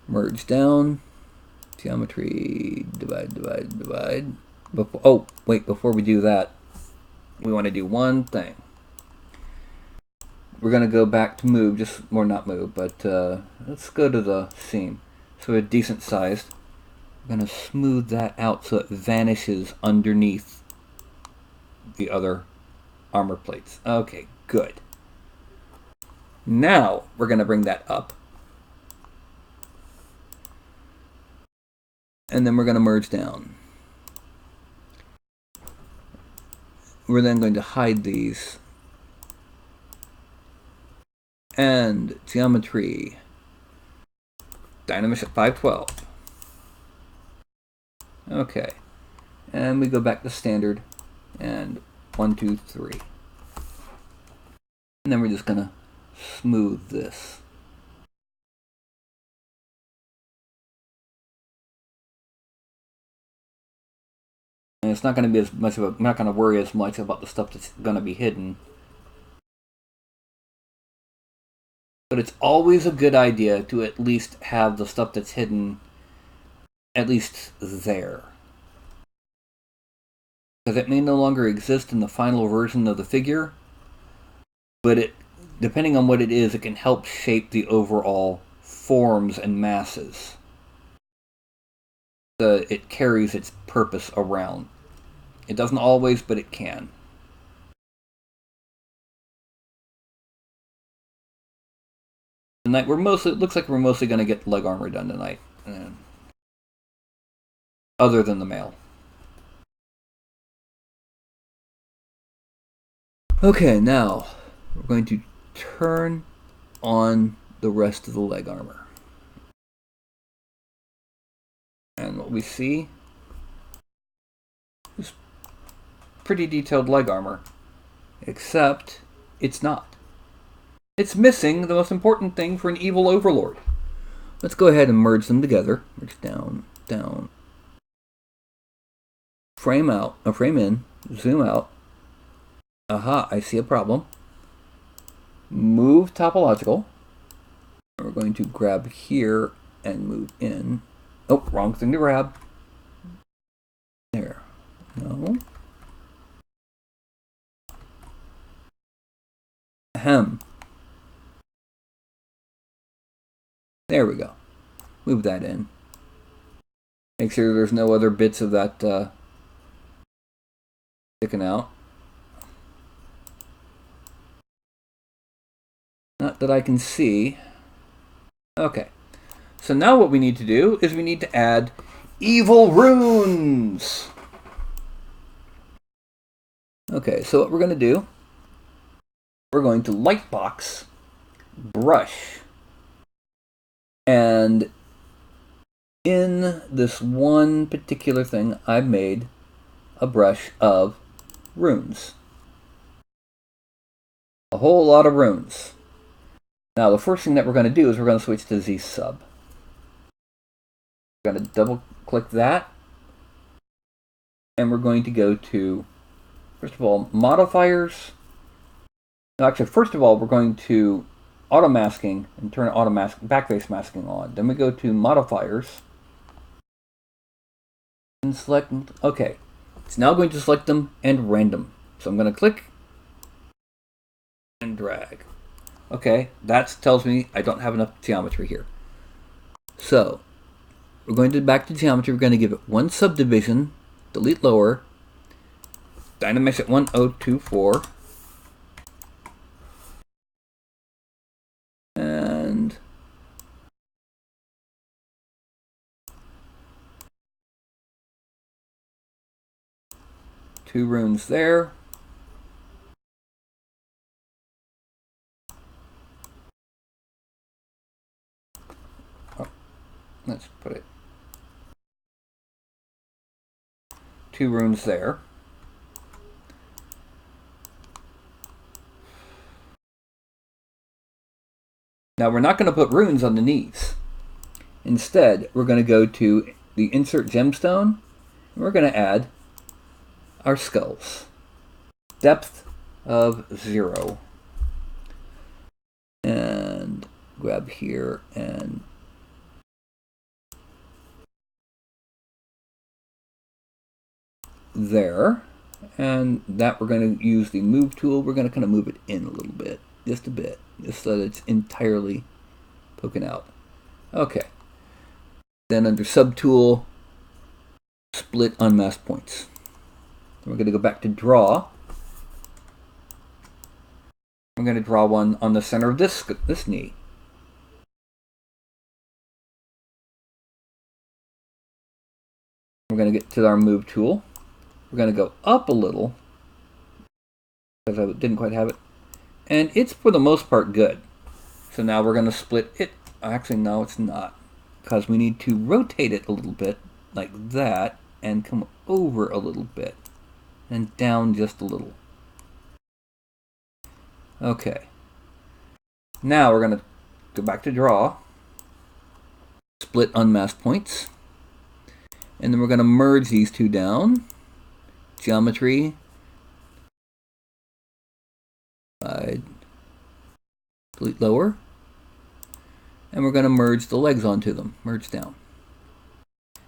Merge down. Geometry, divide. Before we do that, we want to do one thing. We're going to go back to move, not move, but let's go to the seam. So we're decent sized. We're going to smooth that out so it vanishes underneath the other armor plates. Okay, good. Now we're going to bring that up. And then we're going to merge down. We're then going to hide these. And geometry. Dynamesh at 512. Okay. And we go back to standard. And 1, 2, 3. And then we're just going to smooth this. And it's not going to be as much of a, I'm not going to worry as much about the stuff that's going to be hidden. But it's always a good idea to at least have the stuff that's hidden at least there. Because it may no longer exist in the final version of the figure, but it, depending on what it is, it can help shape the overall forms and masses. It carries its purpose around. It doesn't always, but it can. Tonight it looks like we're mostly going to get leg armor done tonight. Other than the male. Okay, now we're going to turn on the rest of the leg armor. And what we see is pretty detailed leg armor, except it's not. It's missing the most important thing for an evil overlord. Let's go ahead and merge them together. Merge down, down. Frame out, frame in, zoom out. Aha, I see a problem. Move topological. We're going to grab here and move in. Oh, wrong thing to grab. There. No. Ahem. There we go. Move that in. Make sure there's no other bits of that sticking out. Not that I can see. Okay. So now what we need to do is we need to add evil runes. Okay, so what we're going to do, we're going to lightbox, brush, and in this one particular thing, I've made a brush of runes. A whole lot of runes. Now, the first thing that we're going to do is we're going to switch to Z sub. We're going to double click that. And we're going to go to, first of all, modifiers. No, actually, first of all, we're going to auto masking and turn auto mask, backface masking on. Then we go to modifiers and select, okay. It's now going to select them and random. So I'm going to click and drag. Okay, that tells me I don't have enough geometry here. So, we're going to back to geometry. We're going to give it one subdivision, delete lower, Dynamesh at 1024, and two runes there. Let's put it. Two runes there. Now we're not going to put runes on the knees. Instead, we're going to go to the Insert Gemstone, and we're going to add our skulls. Depth of 0. And grab here and there. And that we're going to use the move tool. We're going to kind of move it in a little bit, just a bit, just so that it's entirely poking out. Okay. Then under subtool, split unmasked points. We're going to go back to draw. I'm going to draw one on the center of this knee. We're going to get to our move tool. We're going to go up a little, because I didn't quite have it. And it's, for the most part, good. So now we're going to split it. Actually, no, it's not. Because we need to rotate it a little bit, like that, and come over a little bit. And down just a little. Okay. Now we're going to go back to draw. Split unmasked points. And then we're going to merge these two down. Geometry. Delete lower. And we're going to merge the legs onto them. Merge down.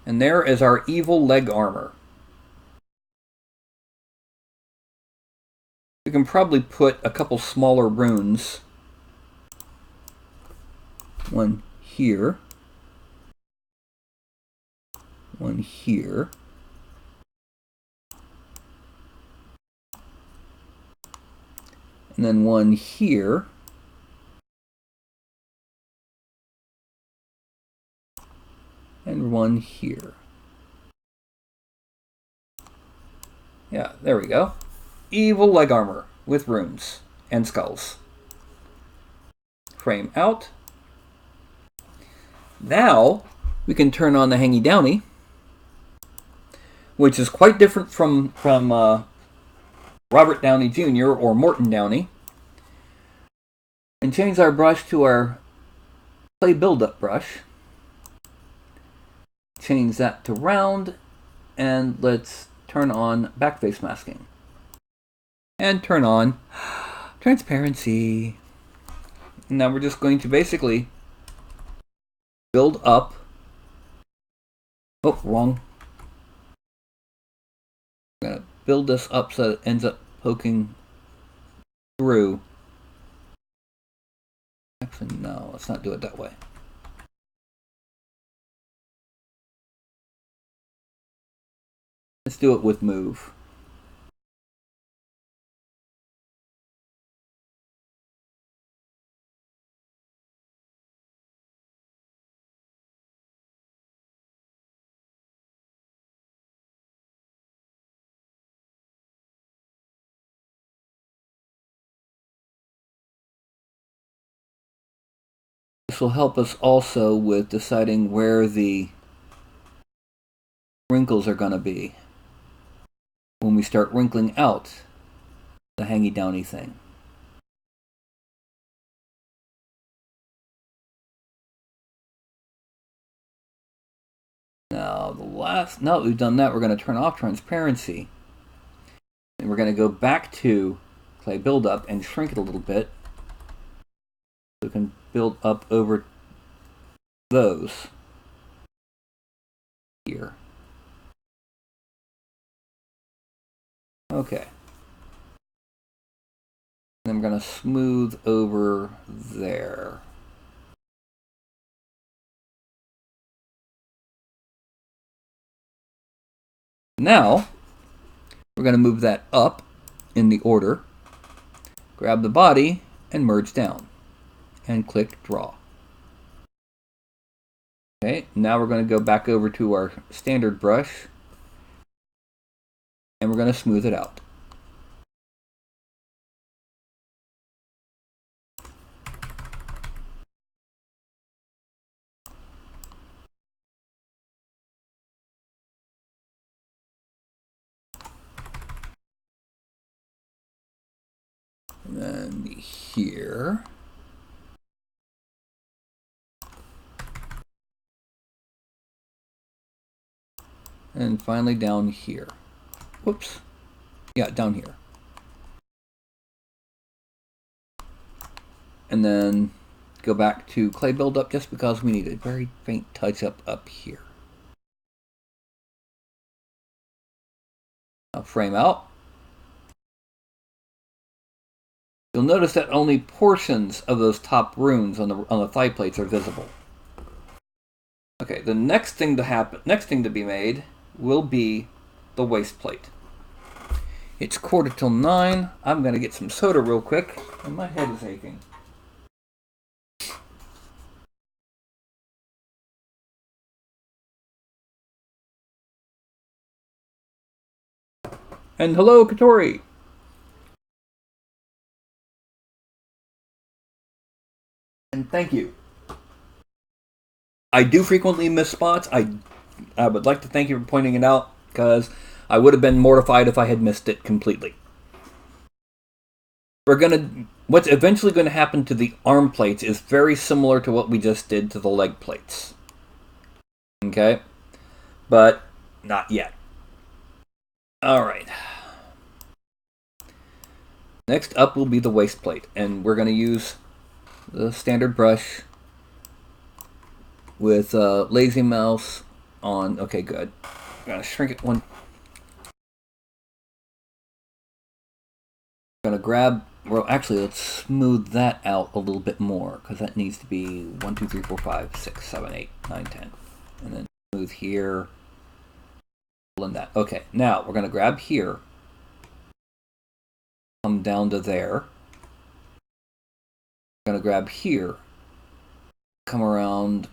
And there is our evil leg armor. We can probably put a couple smaller runes. One here. One here. And then one here. And one here. Yeah, there we go. Evil leg armor with runes and skulls. Frame out. Now we can turn on the hangy downy, which is quite different from Robert Downey Jr. or Morton Downey, and change our brush to our clay buildup brush. Change that to round, and let's turn on backface masking. And turn on transparency. Now we're just going to basically build up. Oh, wrong. I'm going to build this up so that it ends up poking through. Actually, no, let's not do it that way. Let's do it with move. This will help us also with deciding where the wrinkles are going to be when we start wrinkling out the hangy downy thing. Now now that we've done that, we're going to turn off transparency. And we're going to go back to clay buildup and shrink it a little bit. So we can build up over those here. Okay. Then I'm going to smooth over there. Now, we're going to move that up in the order, grab the body, and merge down. And click Draw. Okay, now we're going to go back over to our standard brush, and we're going to smooth it out. And then here. And finally down here. Whoops. Yeah, down here. And then go back to clay buildup just because we need a very faint touch up here. I'll frame out. You'll notice that only portions of those top runes on the thigh plates are visible. Okay, the next thing to be made will be the waist plate. It's 8:45. I'm gonna get some soda real quick, and my head is aching. And hello, Katori. And thank you. I do frequently miss spots. I would like to thank you for pointing it out, because I would have been mortified if I had missed it completely. What's eventually going to happen to the arm plates is very similar to what we just did to the leg plates. Okay? But not yet. Alright. Next up will be the waist plate, and we're going to use the standard brush with lazy mouse on. Okay, good. I'm going to shrink it one. I'm going to grab. Well, actually, let's smooth that out a little bit more, because that needs to be 1, 2, 3, 4, 5, 6, 7, 8, 9, 10. And then smooth here. Blend that. Okay, now we're going to grab here. Come down to there. I'm going to grab here. Come around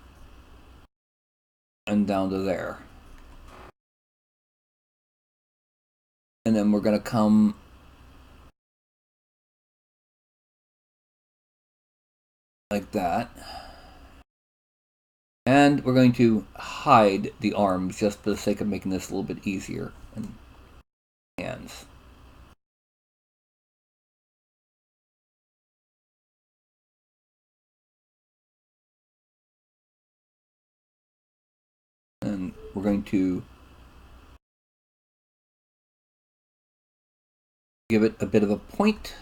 and down to there. And then we're going to come like that. And we're going to hide the arms just for the sake of making this a little bit easier. And hands. And we're going to give it a bit of a point.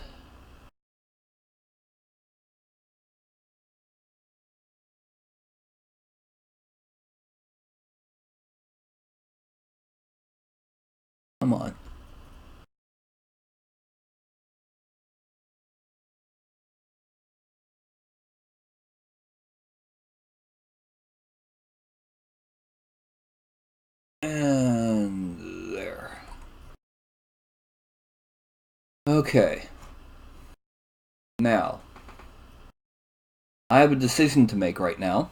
Come on. And there. Okay. Now, I have a decision to make right now.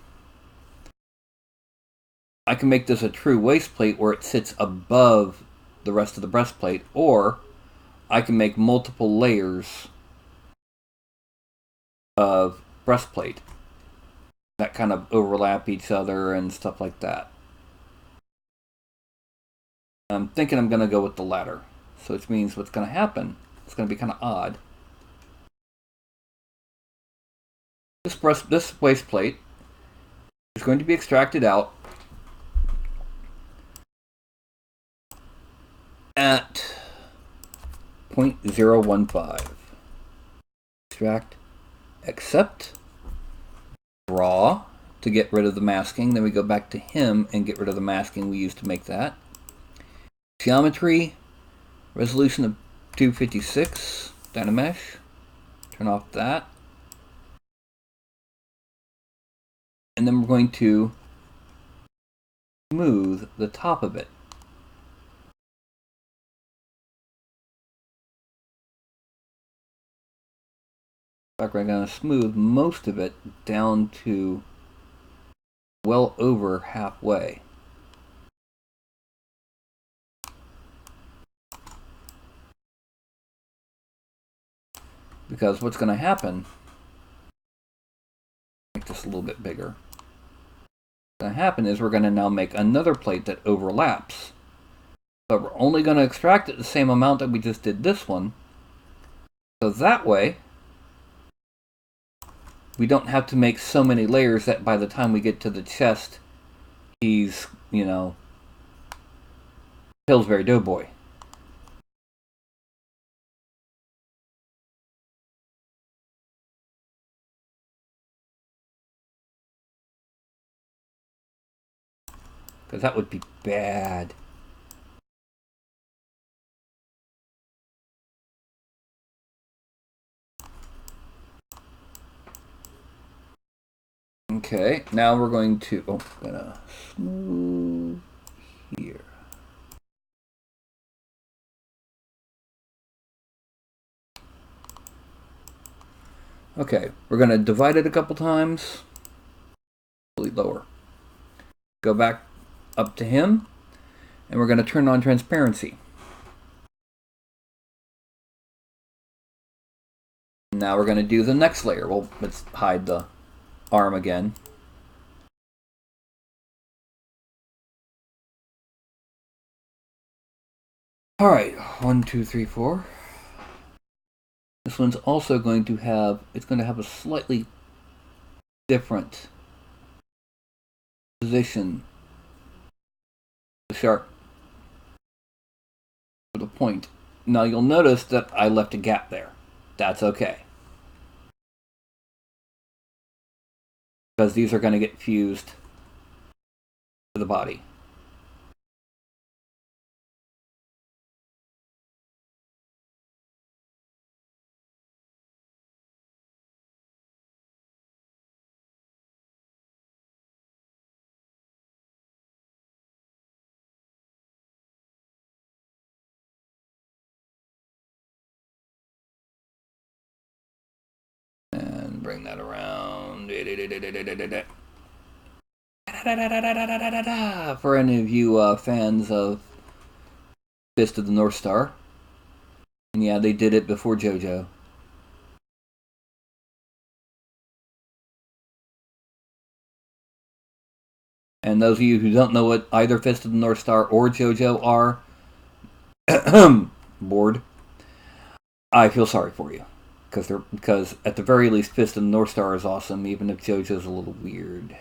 I can make this a true waist plate where it sits above the rest of the breastplate, or I can make multiple layers of breastplate that kind of overlap each other and stuff like that. I'm thinking I'm going to go with the latter. So which means what's going to happen, it's going to be kind of odd. This waist plate is going to be extracted out at 0.015. Extract, accept, draw to get rid of the masking. Then we go back to him and get rid of the masking we used to make that. Geometry, resolution of 256, Dynamesh. Turn off that. And then we're going to smooth the top of it. In fact, we're going to smooth most of it down to well over halfway. Because what's going to happen, make this a little bit bigger. What's going to happen is we're going to now make another plate that overlaps. But we're only going to extract it the same amount that we just did this one. So that way, we don't have to make so many layers that by the time we get to the chest, he's, Pillsbury Doughboy. Because that would be bad. Okay, now we're going to... Oh, I'm gonna smooth here. Okay, we're going to divide it a couple times. Lower. Go back up to him, and we're going to turn on transparency. Now we're going to do the next layer. Well, let's hide the arm again. Alright, 1, 2, 3, 4. This one's also going to have, it's going to have a slightly different position. The sharp for the point. Now you'll notice that I left a gap there. That's okay. Because these are going to get fused to the body. And bring that around. For any of you fans of Fist of the North Star. And yeah, they did it before JoJo. And those of you who don't know what either Fist of the North Star or JoJo are, bored, I feel sorry for you. Because at the very least, Fist of the North Star is awesome, even if JoJo's a little weird.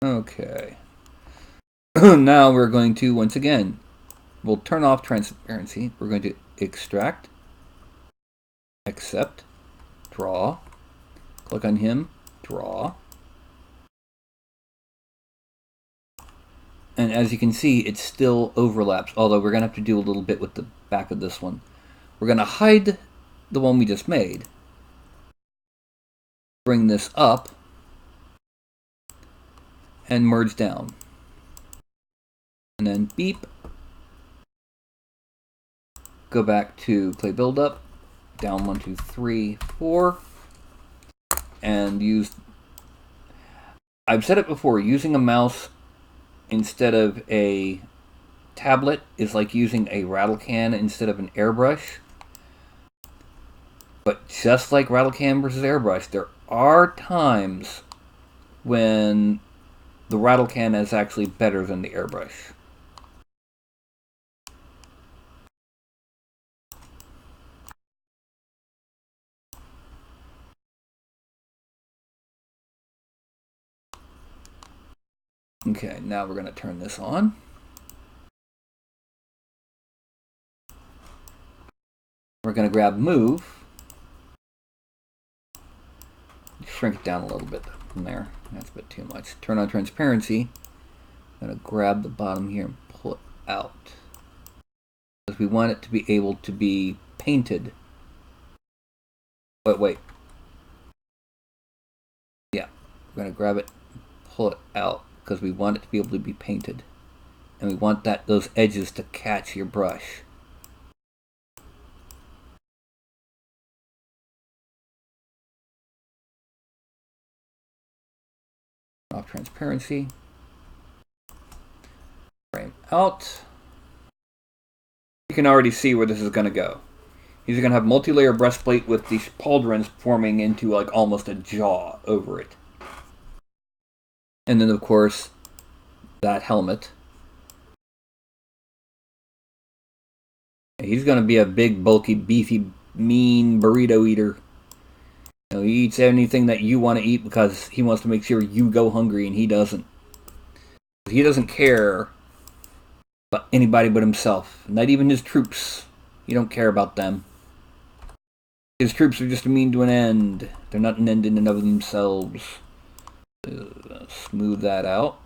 Okay. Now we're going to, once again, we'll turn off transparency. We're going to extract, accept, draw, click on him, draw. And as you can see, it still overlaps, although we're going to have to do a little bit with the back of this one. We're going to hide the one we just made. Bring this up. And merge down. And then beep. Go back to clay buildup. Down 1, 2, 3, 4. And use... I've said it before, using a mouse instead of a tablet is like using a rattle can instead of an airbrush. But just like rattle can versus airbrush, there are times when the rattle can is actually better than the airbrush. Okay, now we're going to turn this on. We're going to grab move. Shrink it down a little bit from there. That's a bit too much. Turn on transparency. I'm going to grab the bottom here and pull it out. Because we want it to be able to be painted. But wait. Yeah. We're going to grab it, pull it out. Because we want it to be able to be painted. And we want those edges to catch your brush. Off transparency. Frame out. You can already see where this is going to go. He's going to have multi-layer breastplate with these pauldrons forming into like almost a jaw over it. And then of course, that helmet. He's going to be a big, bulky, beefy, mean burrito eater. You know, he eats anything that you want to eat because he wants to make sure you go hungry and he doesn't. He doesn't care about anybody but himself. Not even his troops. He don't care about them. His troops are just a mean to an end. They're not an end in and of themselves. Smooth that out.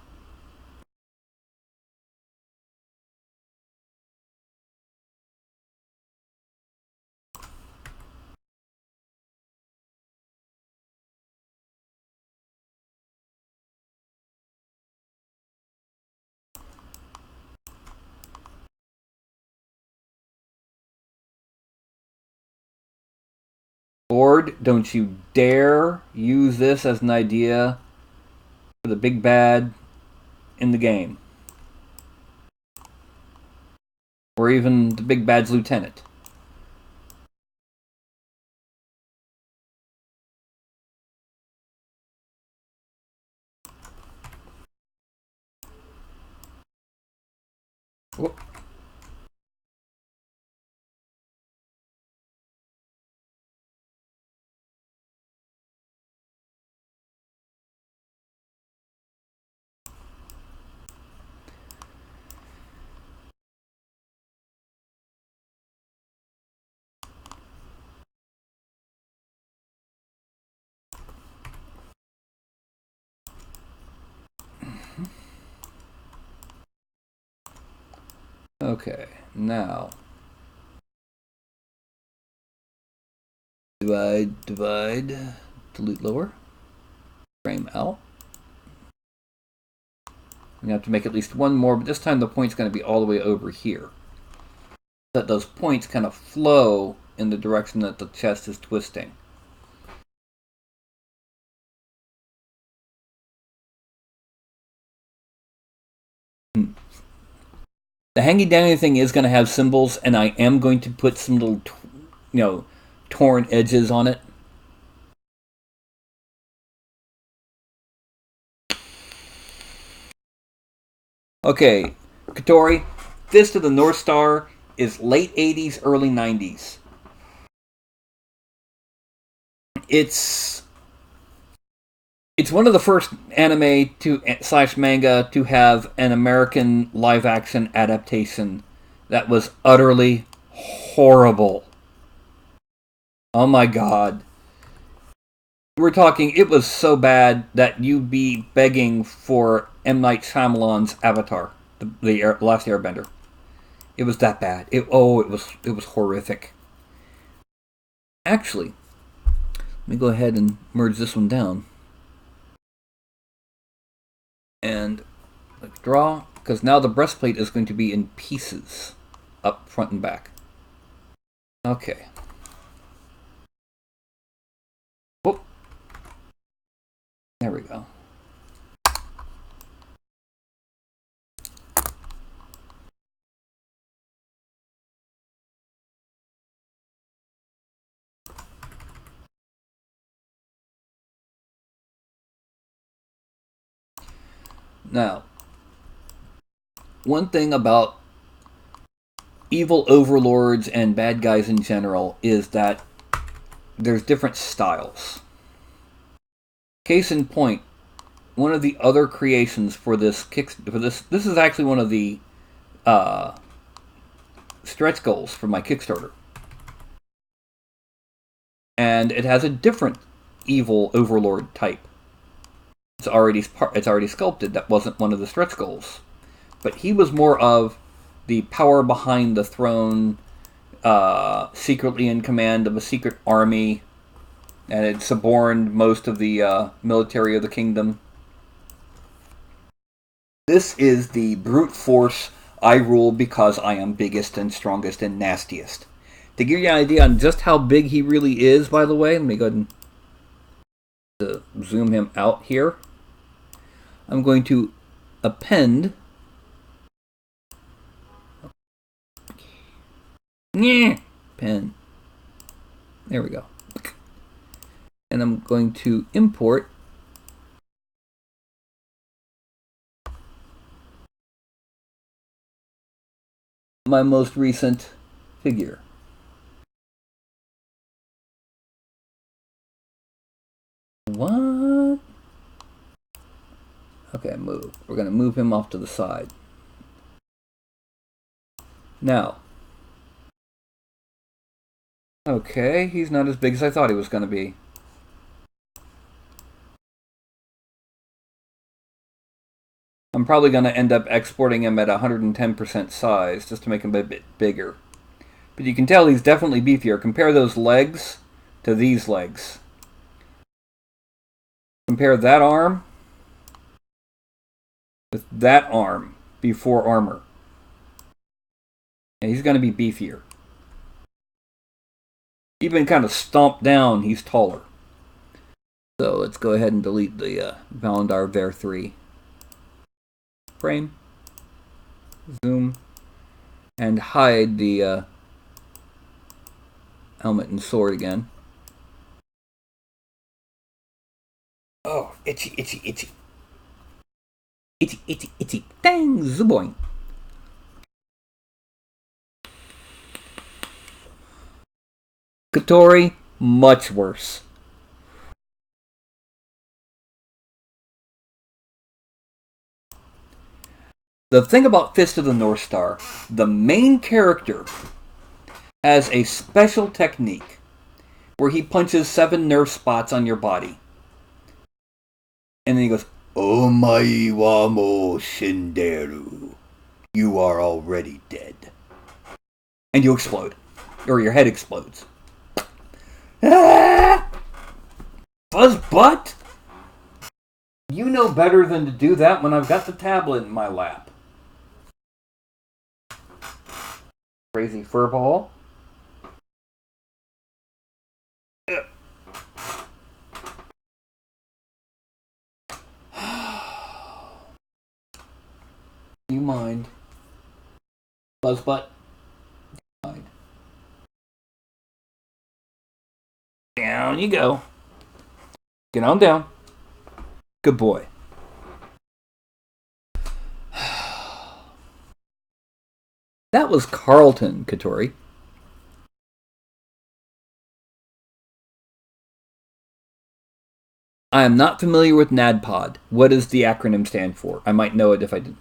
Warlord, don't you dare use this as an idea for the big bad in the game. Or even the big bad's lieutenant. Whoop. Okay, now divide, delete lower, frame out. We have to make at least one more, but this time the point's going to be all the way over here. That those points kind of flow in the direction that the chest is twisting. The hangy dangy thing is going to have symbols, and I am going to put some little, torn edges on it. Okay, Katori, Fist of the North Star is late 80s, early 90s. It's one of the first anime / manga to have an American live action adaptation that was utterly horrible. Oh my god. We're talking, it was so bad that you'd be begging for M. Night Shyamalan's Avatar, the Last Airbender. It was that bad. It was horrific. Actually, let me go ahead and merge this one down. And draw, because now the breastplate is going to be in pieces, up front and back. Okay. Whoop. There we go. Now, one thing about evil overlords and bad guys in general is that there's different styles. Case in point, one of the other creations for this this is actually one of the stretch goals for my Kickstarter, and it has a different evil overlord type. It's already sculpted. That wasn't one of the stretch goals, but he was more of the power behind the throne, secretly in command of a secret army, and had suborned most of the military of the kingdom. This is the brute force, I rule because I am biggest and strongest and nastiest. To give you an idea on just how big he really is, by the way, let me go ahead and zoom him out here. I'm going to append pen. There we go. And I'm going to import my most recent figure. What? Okay, move. We're going to move him off to the side. Now, okay, he's not as big as I thought he was going to be. I'm probably going to end up exporting him at 110% size just to make him a bit bigger. But you can tell he's definitely beefier. Compare those legs to these legs. Compare that arm with that arm before armor. And he's going to be beefier. Even kind of stomped down, he's taller. So let's go ahead and delete the Valandar Ver 3. Frame. Zoom. And hide the helmet and sword again. Oh, itchy, itchy, itchy. Itchy, itchy, itchy. Dang, zuboing. Katori, much worse. The thing about Fist of the North Star, the main character has a special technique where he punches 7 nerve spots on your body. And then he goes, Omai wa mo shinderu. You are already dead. And you explode. Or your head explodes. Ah! Fuzz butt? You know better than to do that when I've got the tablet in my lap. Crazy furball. You mind? Buzzbutt? Mind. Down you go. Get on down. Good boy. That was Carlton, Katori. I am not familiar with NADPOD. What does the acronym stand for? I might know it if I didn't.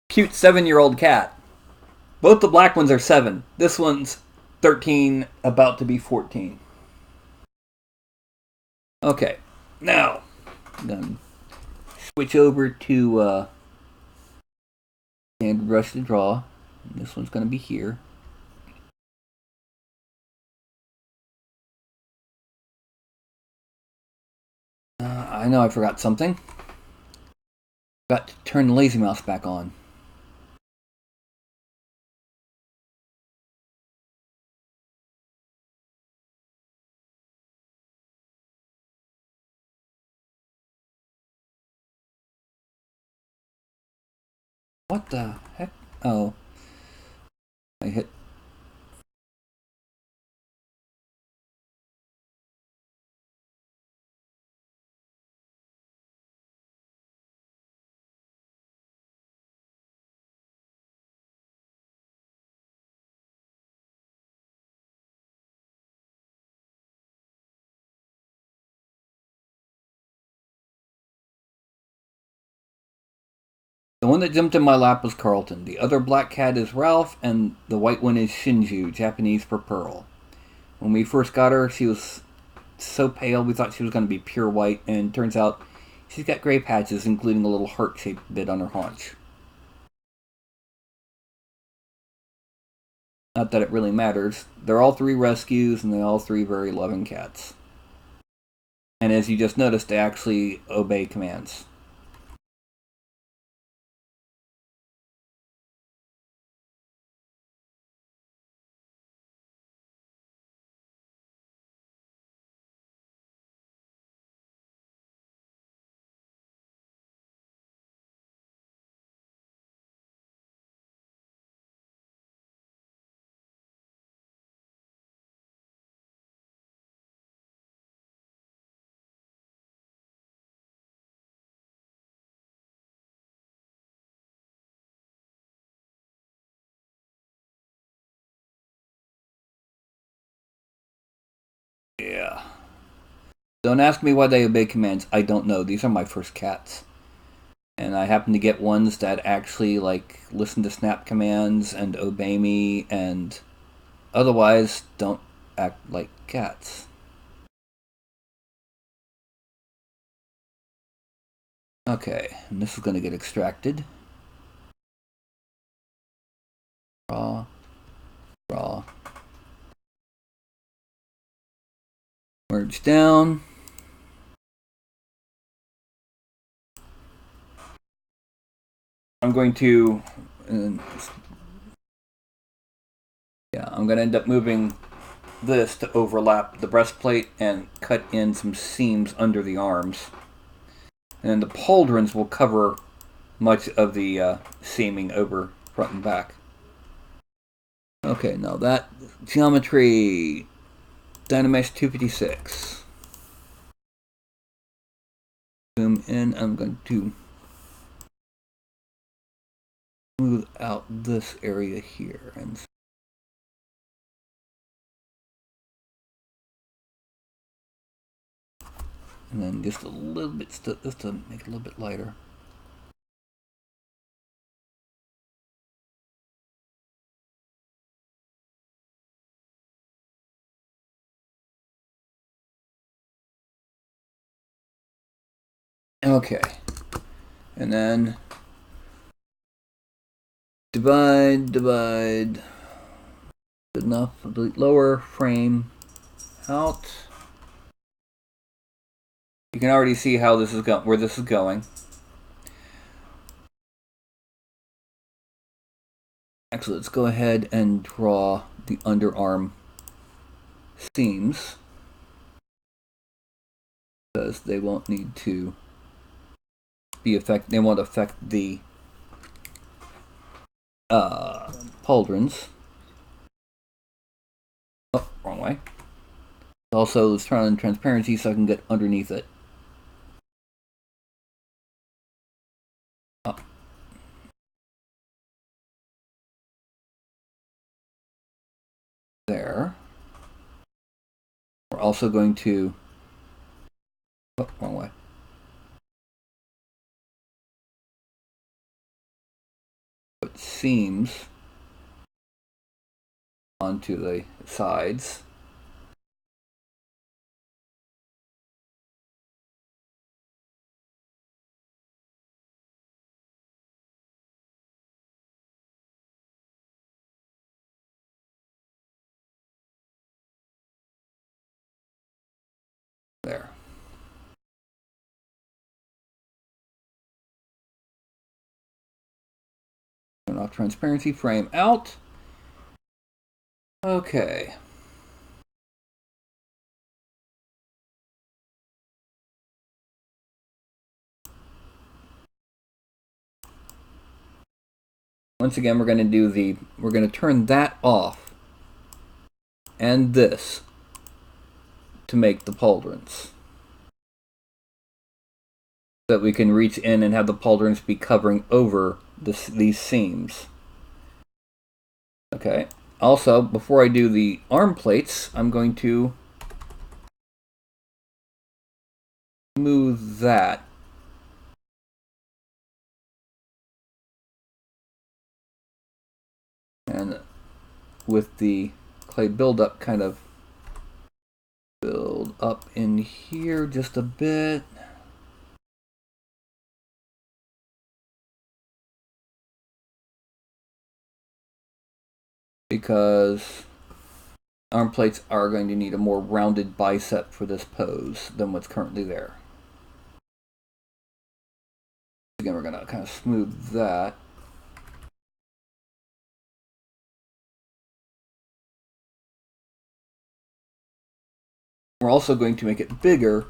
Cute 7-year-old cat. Both the black ones are 7. This one's 13, about to be 14. Okay, now I'm going to switch over to standard brush to draw. And this one's going to be here. I know I forgot something. Got to turn the lazy mouse back on. What the heck? Oh. I hit. The one that jumped in my lap was Carlton. The other black cat is Ralph, and the white one is Shinju, Japanese for Pearl. When we first got her, she was so pale we thought she was going to be pure white, and turns out she's got gray patches, including a little heart-shaped bit on her haunch. Not that it really matters. They're all 3 rescues, and they're all 3 very loving cats. And as you just noticed, they actually obey commands. Yeah. Don't ask me why they obey commands. I don't know. These are my first cats. And I happen to get ones that actually, like, listen to snap commands and obey me and otherwise don't act like cats. Okay, and this is going to get extracted. Draw. Draw. Merge down. I'm going to, I'm going to end up moving this to overlap the breastplate and cut in some seams under the arms. And then the pauldrons will cover much of the seaming over front and back. Okay, now that geometry, Dynamesh 256. Zoom in, I'm going to smooth out this area here. And then just a little bit, just to make it a little bit lighter. Okay, and then divide, good enough, lower frame out. You can already see how this is where this is going. Actually, let's go ahead and draw the underarm seams, because they won't need to be they won't affect the pauldrons. Oh, wrong way. Also, let's turn on transparency so I can get underneath it. Up. There. We're also going to... Oh, wrong way. Put seams onto the sides. There. Turn off transparency, frame out. Okay. Once again, we're going to turn that off and this to make the pauldrons, so that we can reach in and have the pauldrons be covering over these seams. Okay. Also, before I do the arm plates, I'm going to move that. And with the clay buildup, kind of build up in here just a bit. Because arm plates are going to need a more rounded bicep for this pose than what's currently there. Again, we're going to kind of smooth that. We're also going to make it bigger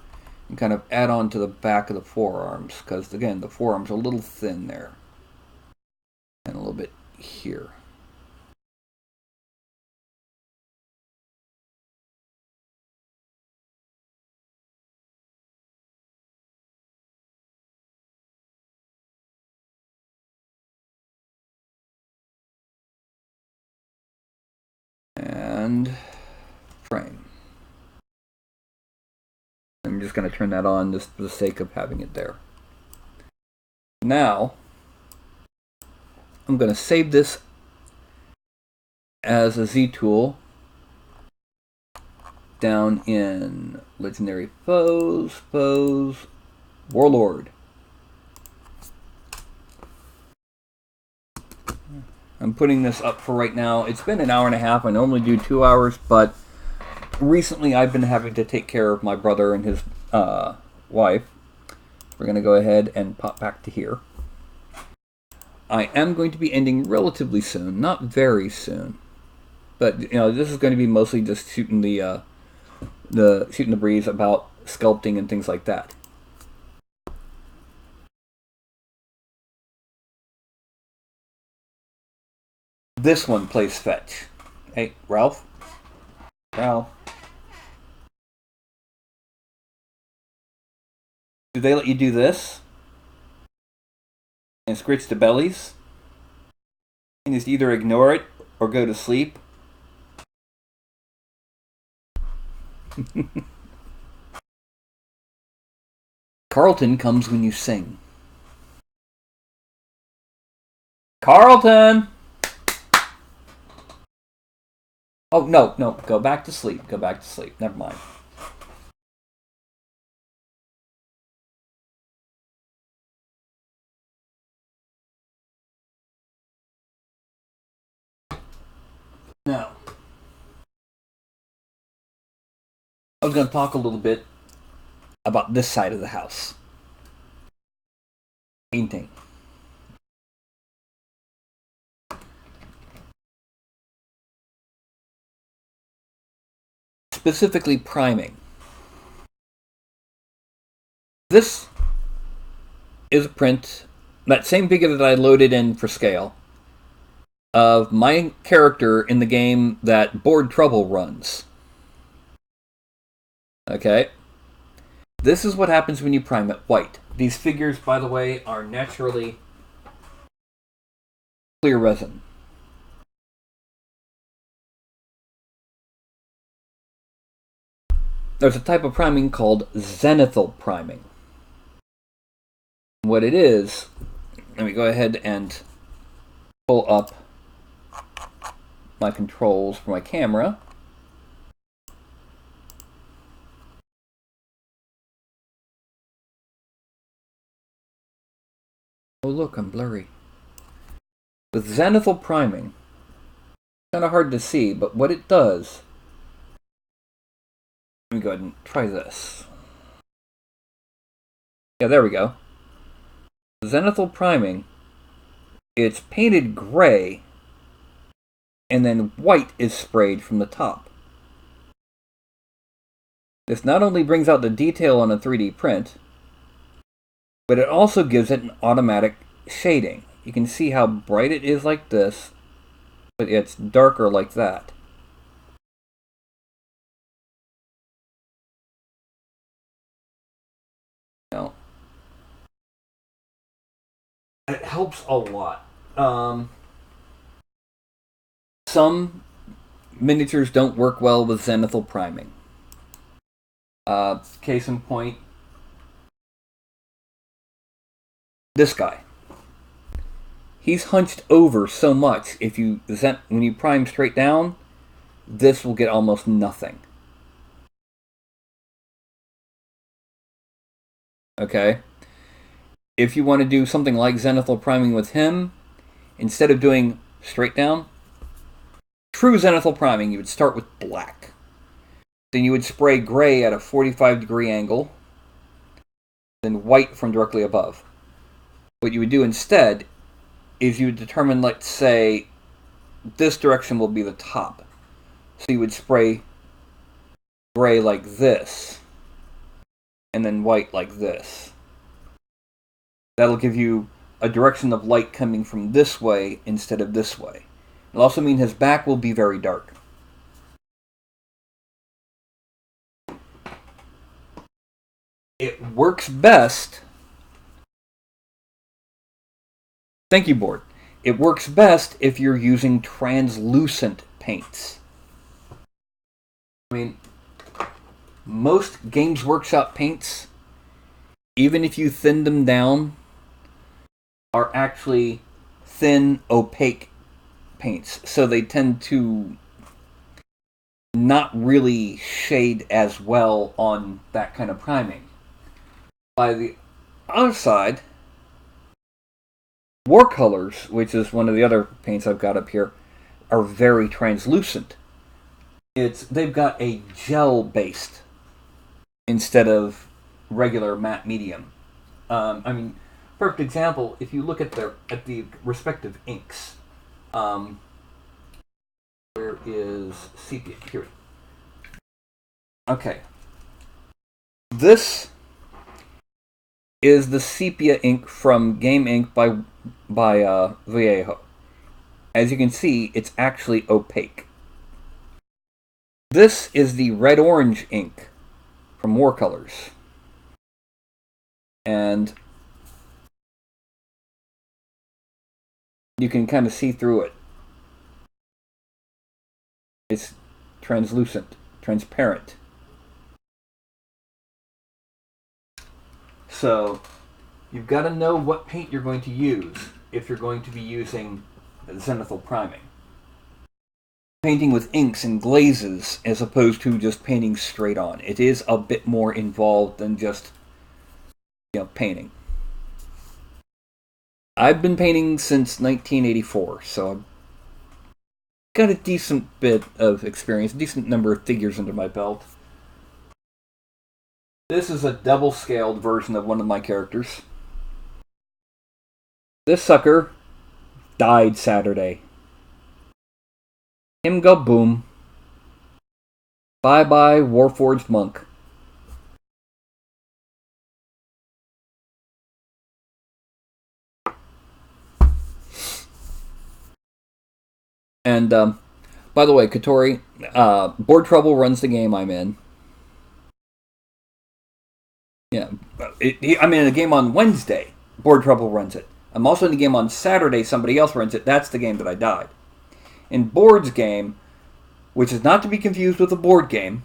and kind of add on to the back of the forearms, because again, the forearms are a little thin there. And a little bit here. And frame. I'm just going to turn that on just for the sake of having it there. Now, I'm going to save this as a Z tool down in Legendary Foes, Warlord. I'm putting this up for right now. It's been an hour and a half. I normally do 2 hours, but recently I've been having to take care of my brother and his wife. We're going to go ahead and pop back to here. I am going to be ending relatively soon, not very soon. But, you know, this is going to be mostly just shooting the breeze about sculpting and things like that. This one plays fetch. Hey, Ralph? Ralph? Do they let you do this? And scritch the bellies? And just either ignore it or go to sleep? Carlton comes when you sing. Carlton! Oh, no. Go back to sleep. Go back to sleep. Never mind. Now, I was going to talk a little bit about this side of the house. Painting. Specifically priming. This is a print, that same figure that I loaded in for scale, of my character in the game that Board Trouble runs. Okay? This is what happens when you prime it white. These figures, by the way, are naturally clear resin. There's a type of priming called zenithal priming. What it is, let me go ahead and pull up my controls for my camera. Oh look, I'm blurry. With zenithal priming, kind of hard to see, but what it does, let me go ahead and try this. Yeah, there we go. Zenithal priming, it's painted gray, and then white is sprayed from the top. This not only brings out the detail on a 3D print, but it also gives it an automatic shading. You can see how bright it is like this, but it's darker like that. Now, it helps a lot. Some miniatures don't work well with zenithal priming. Case in point, this guy. He's hunched over so much. When you prime straight down, this will get almost nothing. Okay? If you want to do something like zenithal priming with him, instead of doing straight down, true zenithal priming, you would start with black. Then you would spray gray at a 45-degree angle, then white from directly above. What you would do instead is you would determine, let's say, this direction will be the top. So you would spray gray like this, and then white like this. That'll give you a direction of light coming from this way instead of this way. It'll also mean his back will be very dark. It works best. Thank you, board. It works best if you're using translucent paints. I mean, most Games Workshop paints, even if you thin them down, are actually thin, opaque paints. So they tend to not really shade as well on that kind of priming. By the other side, Watercolors, which is one of the other paints I've got up here, are very translucent. They've got a gel based instead of regular matte medium. I mean, perfect example. If you look at the respective inks, where is sepia? Here. Okay. This is the sepia ink from Game Ink by Vallejo. As you can see, it's actually opaque. This is the red-orange ink from Warcolors. And you can kind of see through it. It's translucent, transparent. So, you've got to know what paint you're going to use if you're going to be using zenithal priming. Painting with inks and glazes as opposed to just painting straight on. It is a bit more involved than just, painting. I've been painting since 1984, so I've got a decent bit of experience, a decent number of figures under my belt. This is a double-scaled version of one of my characters. This sucker died Saturday. Him go boom. Bye-bye, Warforged Monk. And, by the way, Katori, Board Trouble runs the game I'm in. Yeah, I'm in a game on Wednesday. Board Trouble runs it. I'm also in the game on Saturday. Somebody else runs it. That's the game that I died. In Board's game, which is not to be confused with a board game,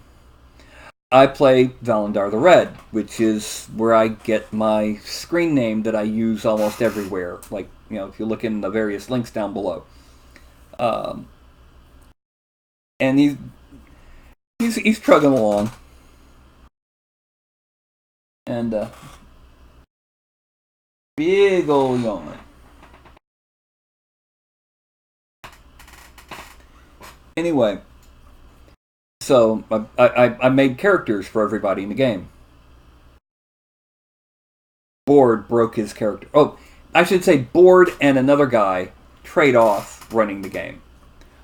I play Valendar the Red, which is where I get my screen name that I use almost everywhere. Like, if you look in the various links down below. And he's trugging along. And, big ol' yawn. Anyway, so I made characters for everybody in the game. Board broke his character. Oh, I should say Board and another guy trade off running the game.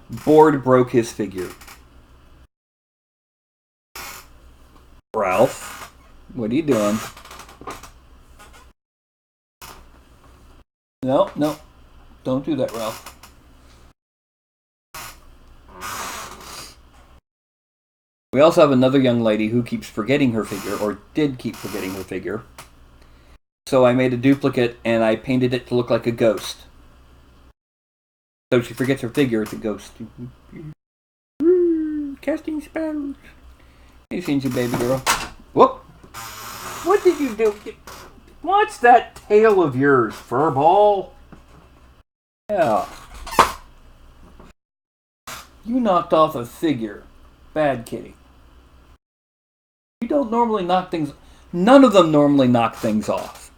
Board broke his figure. Ralph, what are you doing? No, don't do that, Ralph. We also have another young lady who keeps forgetting her figure, or did keep forgetting her figure. So I made a duplicate and I painted it to look like a ghost. So she forgets her figure, it's a ghost. Casting spells. Hey, Shinji, baby girl. Whoop! What did you do? What's that tail of yours, furball? Yeah. You knocked off a figure. Bad kitty. You don't normally knock things... None of them normally knock things off.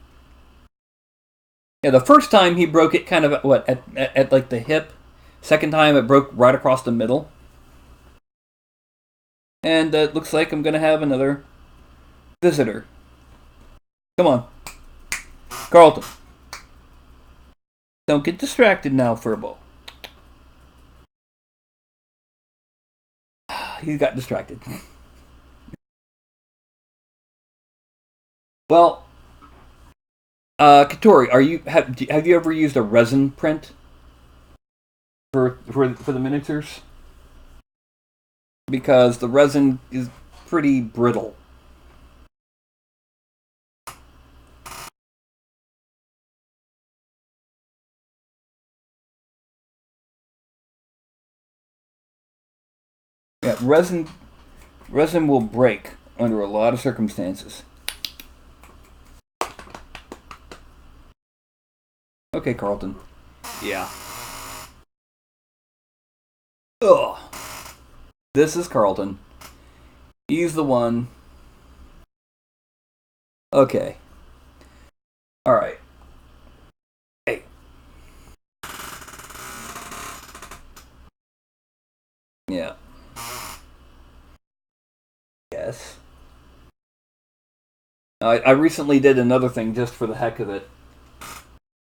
Yeah, the first time he broke it kind of at like the hip. Second time it broke right across the middle. And it looks like I'm going to have another visitor. Come on. Carlton. Don't get distracted now, Furball. He got distracted. Well, Katori, have you ever used a resin print for the miniatures? Because the resin is pretty brittle. Yeah, resin will break under a lot of circumstances. Okay, Carlton. Yeah. Ugh. This is Carlton. He's the one. Okay. Alright. Hey. Yeah. Yes. I recently did another thing just for the heck of it.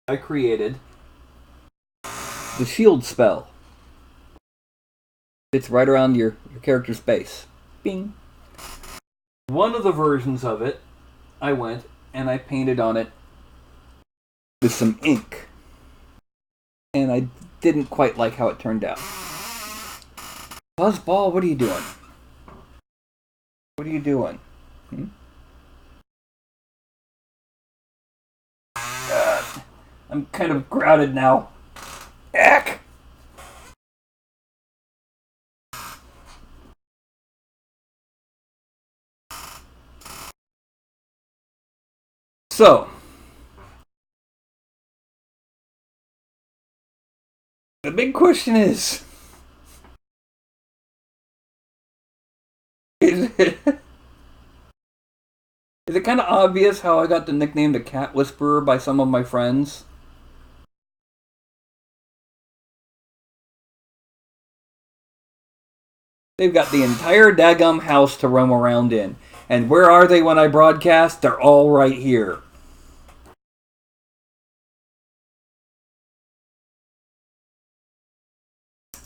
I created the shield spell. It's right around your character's base. Bing. One of the versions of it, I went and I painted on it with some ink. And I didn't quite like how it turned out. Buzzball, what are you doing? What are you doing? Hmm? I'm kind of grounded now. Eck! So, the big question is it, is it kind of obvious how I got the nickname the Cat Whisperer by some of my friends? They've got the entire daggum house to roam around in. And where are they when I broadcast? They're all right here.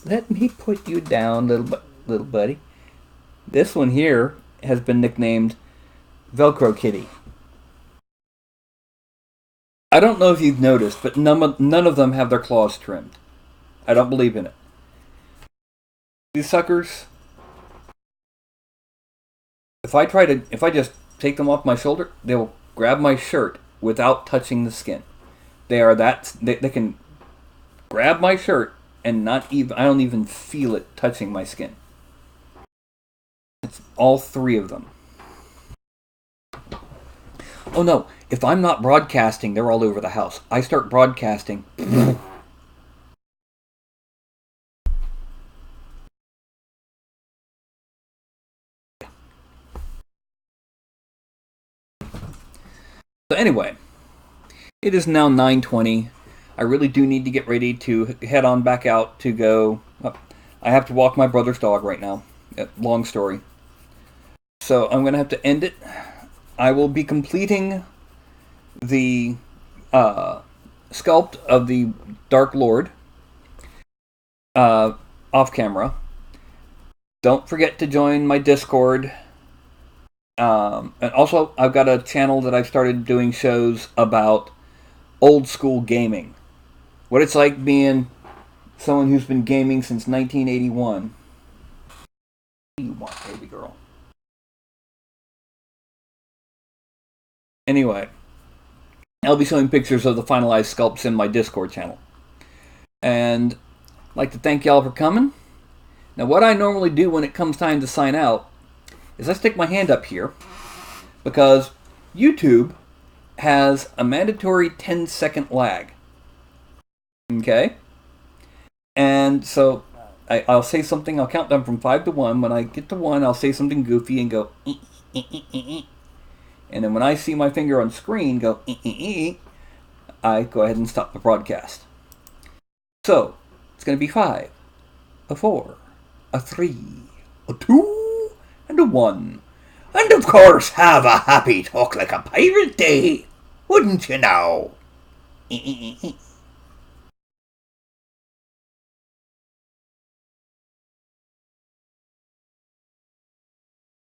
Let me put you down, little buddy. This one here has been nicknamed Velcro Kitty. I don't know if you've noticed, but none of them have their claws trimmed. I don't believe in it. These suckers, if I just take them off my shoulder, they will grab my shirt without touching the skin. They can grab my shirt and I don't even feel it touching my skin. It's all three of them. Oh no, if I'm not broadcasting, they're all over the house. I start broadcasting. So anyway, it is now 9:20. I really do need to get ready to head on back out to go. I have to walk my brother's dog right now. Long story. So I'm going to have to end it. I will be completing the sculpt of the Dark Lord off camera. Don't forget to join my Discord. And also, I've got a channel that I've started doing shows about old school gaming. What it's like being someone who's been gaming since 1981. What do you want, baby girl? Anyway, I'll be showing pictures of the finalized sculpts in my Discord channel. And I'd like to thank y'all for coming. Now, what I normally do when it comes time to sign out is I stick my hand up here because YouTube has a mandatory 10-second lag. Okay? And so I'll say something, I'll count down from 5 to 1. When I get to 1, I'll say something goofy and go, and then when I see my finger on screen go, I go ahead and stop the broadcast. So, it's going to be 5, a 4, a 3, a 2, and a 1. And of course, have a happy talk like a pirate day, wouldn't you now?